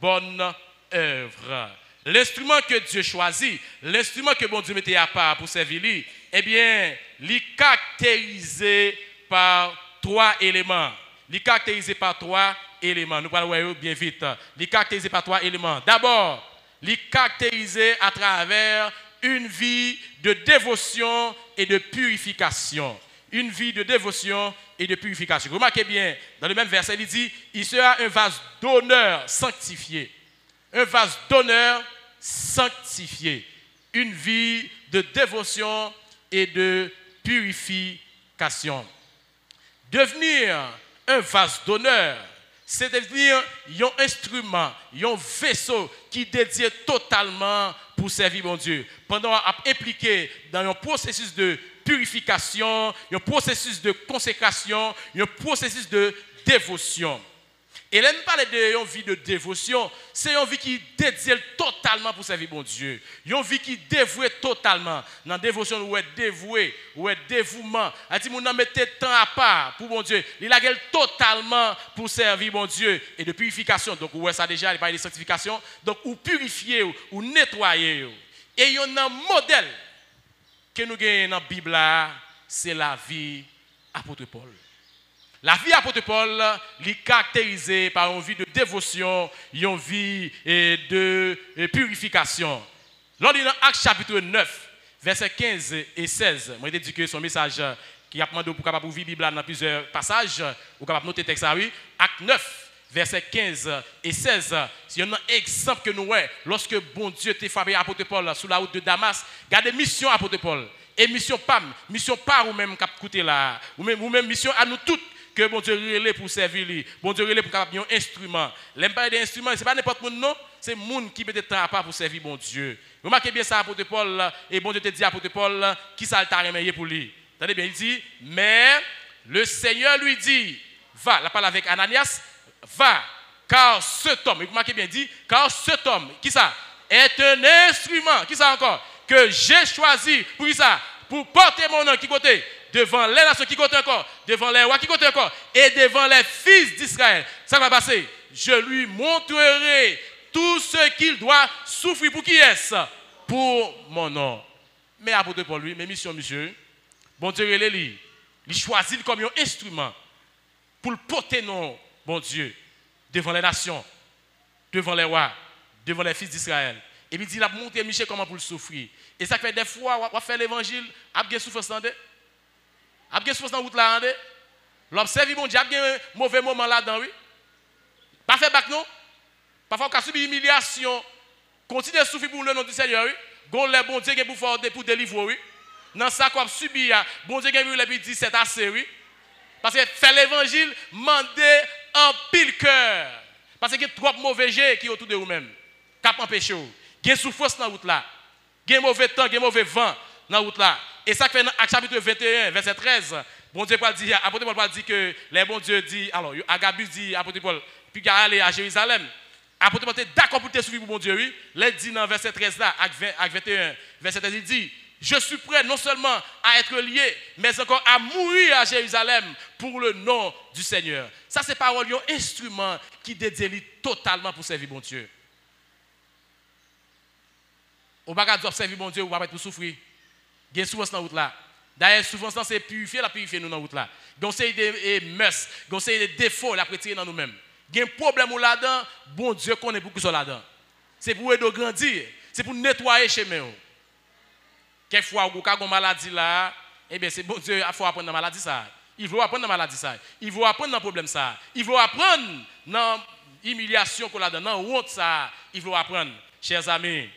bonne œuvre. L'instrument que Dieu choisit, l'instrument que bon Dieu mettait à part pour servir lui, eh bien, il est caractérisé par 3 éléments. Il est caractérisé par 3 éléments. Nous parlons bien vite. Il est caractérisé par 3 éléments. D'abord, il est caractérisé à travers une vie de dévotion et de purification. Une vie de dévotion et de purification. Remarquez bien, dans le même verset, il dit, il sera un vase d'honneur sanctifié. Un vase d'honneur sanctifié. Une vie de dévotion et de purification. Devenir un vase d'honneur, c'est devenir un instrument, un vaisseau qui est dédié totalement pour servir mon Dieu. Pendant à impliqué dans un processus de purification, un processus de consécration, un processus de dévotion. Et là, nous parlons d'une vie de dévotion, c'est une vie qui est dédiée totalement pour servir mon Dieu. Une vie qui est dévouée totalement. Dans la dévotion, où est dévoué, où est dévouement. Elle dit, nous mettons temps à part pour mon Dieu. Il a totalement pour servir mon Dieu. Et de purification. Donc, où est ça déjà, il parle de sanctification. Donc, ou purifier, ou nettoyer. Et il y a un modèle que nous avons dans la Bible, c'est la vie apôtre Paul. La vie apôtre Paul est caractérisée par une vie de dévotion, une vie de purification. Lors de Actes chapitre 9, versets 15 et 16, je dit que son message qui a demandé pour capable ouvrir la Bible dans plusieurs passages, ou capable noter texte à oui. Actes 9, versets 15 et 16, c'est un exemple que nous avons lorsque bon Dieu t'a frappé apôtre Paul sur la route de Damas. Regardez mission apôtre Paul et mission PAM, mission pas ou même cap côté là, ou même mission à nous toutes. Que bon Dieu relève pour servir lui, bon Dieu relève pour capable un instrument. L'aime pas des instruments, c'est pas n'importe monde non, c'est monde qui met des temps à part pour servir bon Dieu. Remarquez bien ça apôtre Paul et bon Dieu te dit apôtre Paul qui ça t'a remercié pour lui. Attendez bien, il dit mais le Seigneur lui dit va, la parole avec Ananias, va car cet homme, remarquez bien dit car cet homme qui ça est un instrument, qui ça encore que j'ai choisi pour qui ça pour porter mon nom qui côté devant les nations qui comptent encore, devant les rois qui comptent encore, et devant les fils d'Israël. Ça va passer. Je lui montrerai tout ce qu'il doit souffrir. Pour qui est-ce? Pour mon nom. Mais apôtre Paul, lui, mes missions, monsieur, bon Dieu, il choisit comme un instrument pour le porter non, bon Dieu, devant les nations, devant les rois, devant les fils d'Israël. Et puis il a montré Michel comment pour le souffrir. Et ça fait des fois, on va faire l'évangile, on va souffrir sans Après, souffrance dans la route là, l'observer mon Dieu, il y a un mauvais moment là-dedans, oui. Pas faire bac, non. Parfois, on a subi humiliation. Continuez à souffrir pour le nom du Seigneur, oui. Gon les bon Dieu pour délivrer, oui. Dans ça qu'on a subi, bon Dieu qui dit c'est assez, oui. Parce que faire l'évangile, mandez en pile cœur. Parce qu'il y a trop mauvais gens qui sont autour de vous-même. Cap empêcher. Il y a souffrance dans la route là. Il y a mauvais temps, il y a mauvais vent dans la route là. Et ça fait dans Actes chapitre 21, verset 13, bon Dieu Paul dit, apôtre Paul dit que les bon Dieu dit, alors Agabus dit, apôtre Paul, puis il aller à Jérusalem. Apôtre Paul était d'accord pour te suivre pour mon Dieu, oui. Il dit dans verset 13 là, Actes 21, verset 13, il dit, je suis prêt non seulement à être lié, mais encore à mourir à Jérusalem pour le nom du Seigneur. Ça, c'est parole, un instrument qui dédie totalement pour servir bon Dieu. On ne va pas servir bon Dieu, on va pas pour souffrir. Il y a une souffrance dans la route là. D'ailleurs, souffrance c'est purifier nous dans la route là. Il y a des mœurs, il y a des défauts la retirer dans nous-mêmes. Il y a un problème là-dedans, bon Dieu connaît beaucoup ça là-dedans. C'est pour aider à grandir, c'est pour nettoyer chez nous. Quelquefois, vous avez une maladie là, eh bien, c'est bon Dieu, il faut apprendre dans la maladie ça. Il veut apprendre dans la maladie ça. Il veut apprendre dans le problème ça. Il veut apprendre dans l'humiliation qu'on a dans la honte ça. Il veut apprendre, chers amis,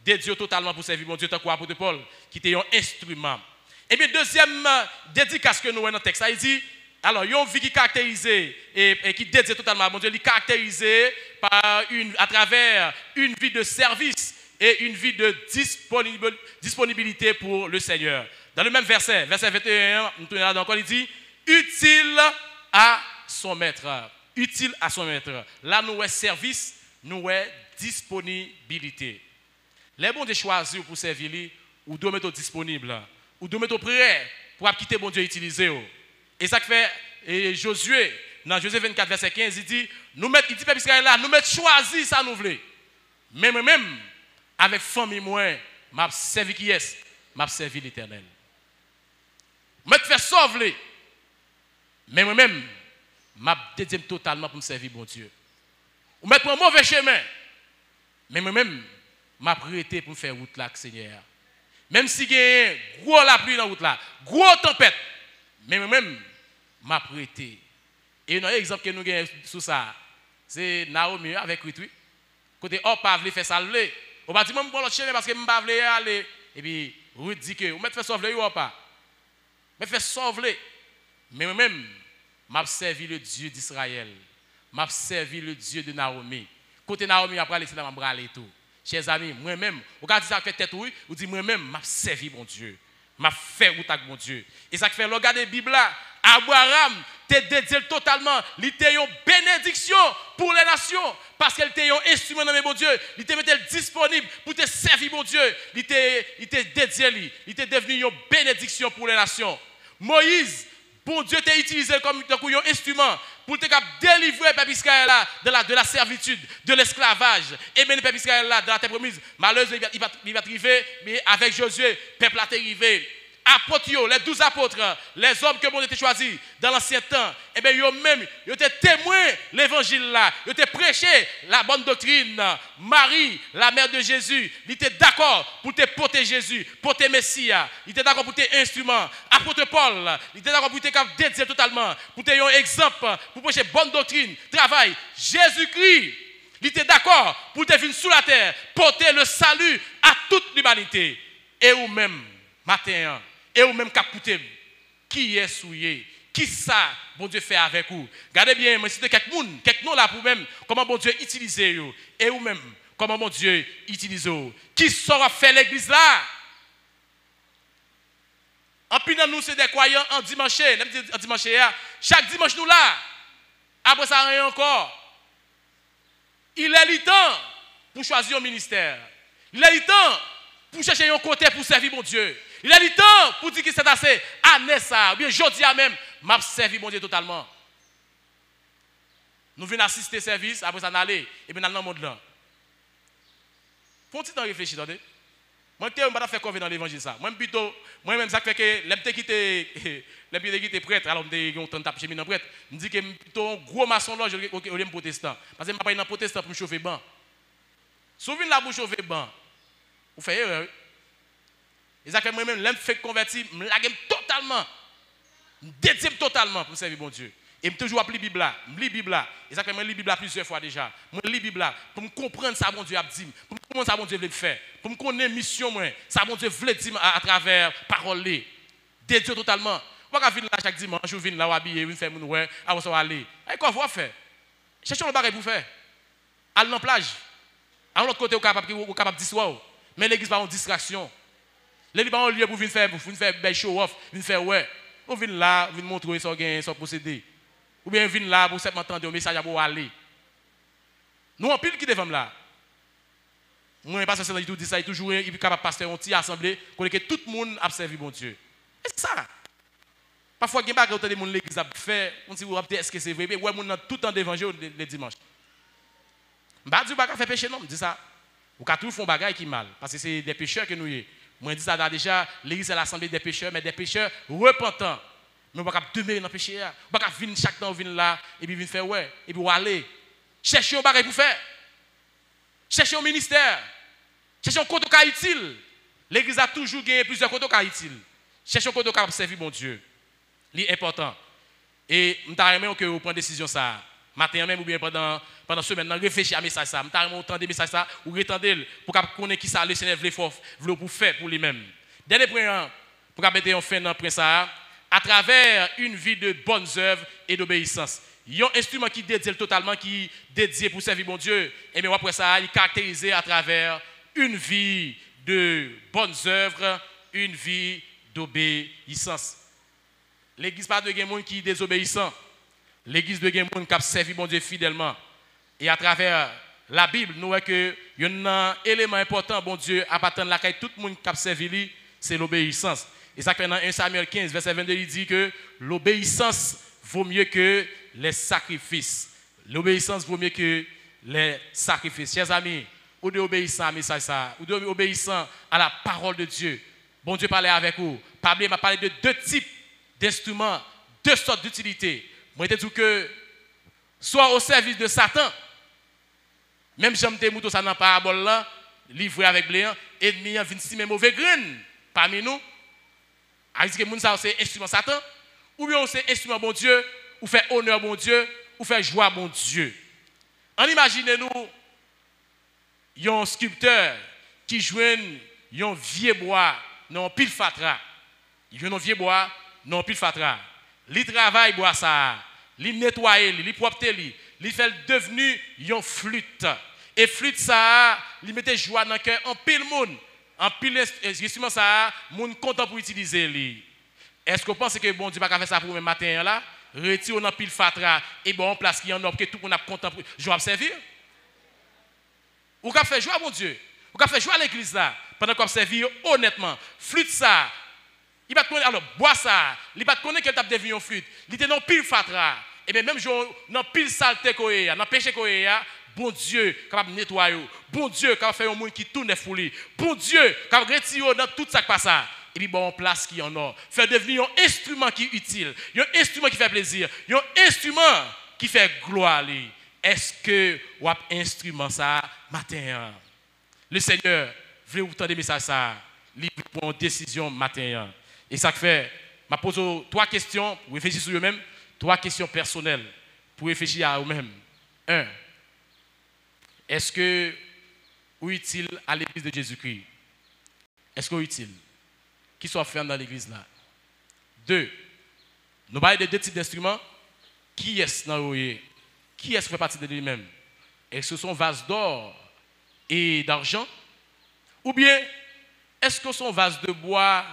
dédié totalement pour servir mon Dieu, tant qu'apôtre Paul, qui était un instrument. Et bien, deuxième dédicace que nous avons dans le texte, ça, il dit, alors, il y a une vie qui est caractérisée et qui dédie totalement à mon Dieu, il est caractérisé à travers une vie de service et une vie de disponibilité pour le Seigneur. Dans le même verset 21, nous tournons là encore, il dit, utile à son maître. Utile à son maître. Là, nous avons service, nous avons disponibilité. Les bons de choisir pour servir, ou de mettre disponible, ou de mettre prêt pour quitter bon Dieu utiliser. Et ça fait Josué, dans Josué 24, verset 15, il dit, il dit, peuple Israël là, nous mettons choisi ça nous voulons. Même, avec famille, moi, m'a servi qui est, m'a servi l'Éternel. M'a fait sauver. Mais moi-même, m'a dédié totalement pour me servir bon Dieu. Ou mettre un mauvais chemin. Mais moi-même, m'a prêté pour me faire route là, Seigneur. Même si il y a gros la pluie dans la route là, gros tempête. Mais moi-même, m'a prêté. Et un exemple que nous avons sur ça, c'est Naomi avec Ruth. Côté, oh, pas voulu faire ça. On va dire, moi, je vais l'autre chemin parce que je ne vais pas aller. Et puis, Ruth dit que, vous me faites sauver ou pas? Me fait sauver. Mais moi-même, m'a servi le Dieu d'Israël. M'a servi le Dieu de Naomi. Côté Naomi, après, c'est dans bras et tout. Chers amis, moi-même, vous avez dit ça fait tête oui, vous dites moi-même, m'a servi mon Dieu. M'a fait route avec mon Dieu. Et ça fait, regardez la Bible là, Abraham t'es dédié totalement. Il était une bénédiction pour les nations. Parce qu'elle était un instrument dans mon Dieu. Il était disponible pour te servir mon Dieu. Il était dédié. Il était devenu une bénédiction pour les nations. Moïse, bon Dieu t'a utilisé comme un instrument pour te délivrer le peuple Israël de la servitude, de l'esclavage. Et bien le peuple Israël là, de la terre promise, malheureusement, il va arriver, mais avec Josué, le peuple a arrivé. Apôtres, les 12 apôtres, les hommes que bon était choisis dans l'ancien temps, eh bien, ils étaient témoins de l'évangile là. Ils étaient prêché la bonne doctrine. Marie, la mère de Jésus, il était d'accord pour te porter Jésus, porter Messie. Il était d'accord pour te instrument. Apôtre Paul, il était d'accord pour te dédier totalement, pour te un exemple, pour prêcher bonne doctrine, travail. Jésus-Christ, il était d'accord pour te venir sous la terre, porter le salut à toute l'humanité. Et vous-même, matin, et vous-même qui qui est souillé, qui ça, bon Dieu fait avec vous. Regardez bien, moi, c'est quelques noms là pour même, comment bon Dieu utilise vous. Et vous-même, comment bon Dieu utilise vous. Qui saura faire l'église là? En plus, nous, c'est des croyants en dimanche. En dimanche, chaque dimanche, nous là. Après ça, rien encore. Il est le temps pour choisir un ministère. Il est le temps pour chercher un côté pour servir mon Dieu. Il a du temps pour dire que c'est assez. Année ça, bien jeudi même, m'a servi mon Dieu totalement. Nous venons assister au service, après ça, aller, et bien dans le monde là. Faut un petit temps réfléchir, attendez. Moi, je ne vais pas faire confiance dans l'évangile ça. Moi-même, ça fait que les qui étaient prêtres, alors je suis en train de taper prêtre, je me dis que plutôt un gros maçon là, je suis un protestant. Parce que je ne suis pas un protestant pour me chauffer ban. Souvent là pour chauffer ban, vous faites erreur. Et ça fait moi-même, je me fais convertir, je me lage totalement. Je me dédie totalement pour servir mon Dieu. Et je toujours appeler la Bible là. Je lis la Bible là. Et ça fait que je lis la Bible là plusieurs fois déjà. Je lis la Bible là pour me comprendre ça mon Dieu a dit, pour me comprendre ça mon Dieu veut faire, pour me connaître mission moi, ça mon Dieu veut dire à travers parole là. Dédié totalement. Pas qu'à venir là chaque dimanche, je viens là habiller, je faire mon ouais, avant ça aller. Et quoi faut faire? Cherchez le bagage pour faire. Aller dans la plage. À l'autre côté, vous êtes capable d'histoire. Mais l'église pas une distraction. L'église pas un lieu pour venir faire bel show off, venir faire ouais. Vous venez là, vous venez montrer son gain, son procédé. Ou bien venir là pour simplement entendre un message pour aller. Nous en pile qui devons là. Moi, pas ça dit ça, il toujours il est capable de passer une petite assemblée pour que tout le monde observe bon Dieu. C'est ça. Parfois, il y a des gens qui ont l'église fait, on dit, est-ce que c'est vrai? Mais ouais, on a tout le temps d'évangile le dimanche. Je ne dis pas faire péché, non, je dis ça. Ou qu'à tout font bagaille qui mal. Parce que c'est des pécheurs que nous y. Moi, je dis ça déjà, l'église est l'assemblée des pécheurs, mais des pécheurs repentants. Mais on ne peut pas demeurer dans le péché. On ne peut pas venir chaque temps, venir là, et puis venir faire ouais, et puis aller. Chercher un bagage pour faire. Chercher un ministère. Chercher un compte utile. L'église a toujours gagné plusieurs comptes utiles. Chercher un compte pour servir mon Dieu. C'est important. Et je t'aimerais que vous preniez décision ça. Matin même ou bien pendant la semaine, réfléchir à message ça. Je t'aimerais entendre des messages ça ou retendre pour connaître qui ça le Seigneur veut pour faire pour lui-même. Dernier point pour mettre en fin dans ça à travers une vie de bonnes œuvres et d'obéissance. Il y a un instrument qui dédié totalement, qui dédié pour servir mon Dieu. Et bien après ça, il est caractérisé à travers une vie de bonnes œuvres, une vie d'obéissance. L'église pas de gens qui désobéissant. L'église de gens qui servi mon Dieu fidèlement. Et à travers la Bible, nous voyons que il y a un élément important, bon Dieu, à partir de laquelle tout le monde qui a servi, c'est l'obéissance. Et ça fait dans 1 Samuel 15, verset 22, il dit que l'obéissance vaut mieux que les sacrifices. L'obéissance vaut mieux que les sacrifices. Chers amis, ou de obéissant à message ça, ou de obéissant à la parole de Dieu. Bon Dieu parlait avec vous. Pablo m'a parlé de deux types d'instruments, deux sortes d'utilités. Moi, je dis que soit au service de Satan, même si j'aime mouton ça dans la parabole là, livré avec bléant, ennemi vient si même mauvais grain parmi nous. A dit que moun ça c'est instrument Satan, ou bien c'est instrument bon Dieu, ou fait honneur bon Dieu, ou fait joie bon Dieu. En imaginez-nous un sculpteur qui joue un vieux bois non pile fatra. Il joue un vieux bois non pile fatra. Il travaille bois ça, il nettoie, il propre, il fait devenu une flûte. Et flûte ça, il mettait joie dans le cœur en pile monde. En pile instrument ça, moun content pour utiliser lui. Est-ce que vous pensez que bon Dieu va faire ça pour le matin là? Retire dans pile fatra et bon place qui en a que tout le monde a content pour jouer servir. Ou qu'a fait joie mon Dieu. Ou qu'a fait joie à l'église là pendant qu'on servir honnêtement. Flûte ça. Il va connaître alors bois ça, il va connaître qu'elle t'a devenu une flûte. Il était dans pile fatra et bien même dans pile saleté koya, dans péché koya. Bon Dieu, capable de nettoyer. Bon Dieu, capable de faire un monde qui tourne pour lui. Bon Dieu, capable de retirer dans tout ça qui passe. Et puis, bon, place qui en a. Faire devenir un instrument qui est utile. Un instrument qui fait plaisir. Un instrument qui fait gloire. Est-ce que vous avez un instrument ça matin? Le Seigneur veut vous tendre des messages ça. Il prend une décision matin. Et ça fait, je pose 3 questions pour réfléchir sur eux-mêmes. 3 questions personnelles pour réfléchir à eux-mêmes. 1. Est-ce que vous êtes utile à l'église de Jésus-Christ? Est-ce que vous êtes utile? Qui sont faits dans l'église là? 2. Nous parlons de 2 types d'instruments. Qui est-ce dans le Qui est-ce qui fait partie de lui-même? Est-ce que ce sont vases d'or et d'argent? Ou bien, est-ce que ce sont vases de bois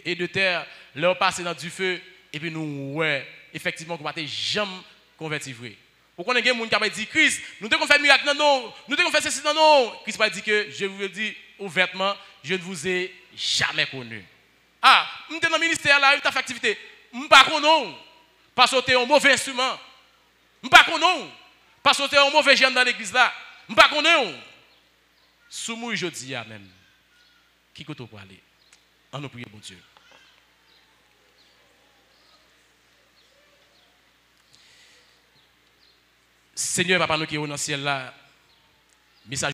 et de terre, leur passer dans du feu, et puis nous, ouais, effectivement, qu'on ne va jamais convertir vrai? Pourquoi on a des gens qui ont dit, Christ, nous devons faire miracle, non, nous devons faire ceci, non. Christ va dire que, je vous le dis ouvertement, je ne vous ai jamais connu. Ah, nous sommes dans le ministère là, nous avons fait activité. Nous ne pas non, parce que tu es un mauvais instrument. Nous ne pas non, parce que tu es un mauvais jeune dans l'église là. Nous ne pas non. Sous moi, je dis même. Qui peut pour aller? En nous prier, bon Dieu. Seigneur, papa, nous qui sommes dans le ciel là, message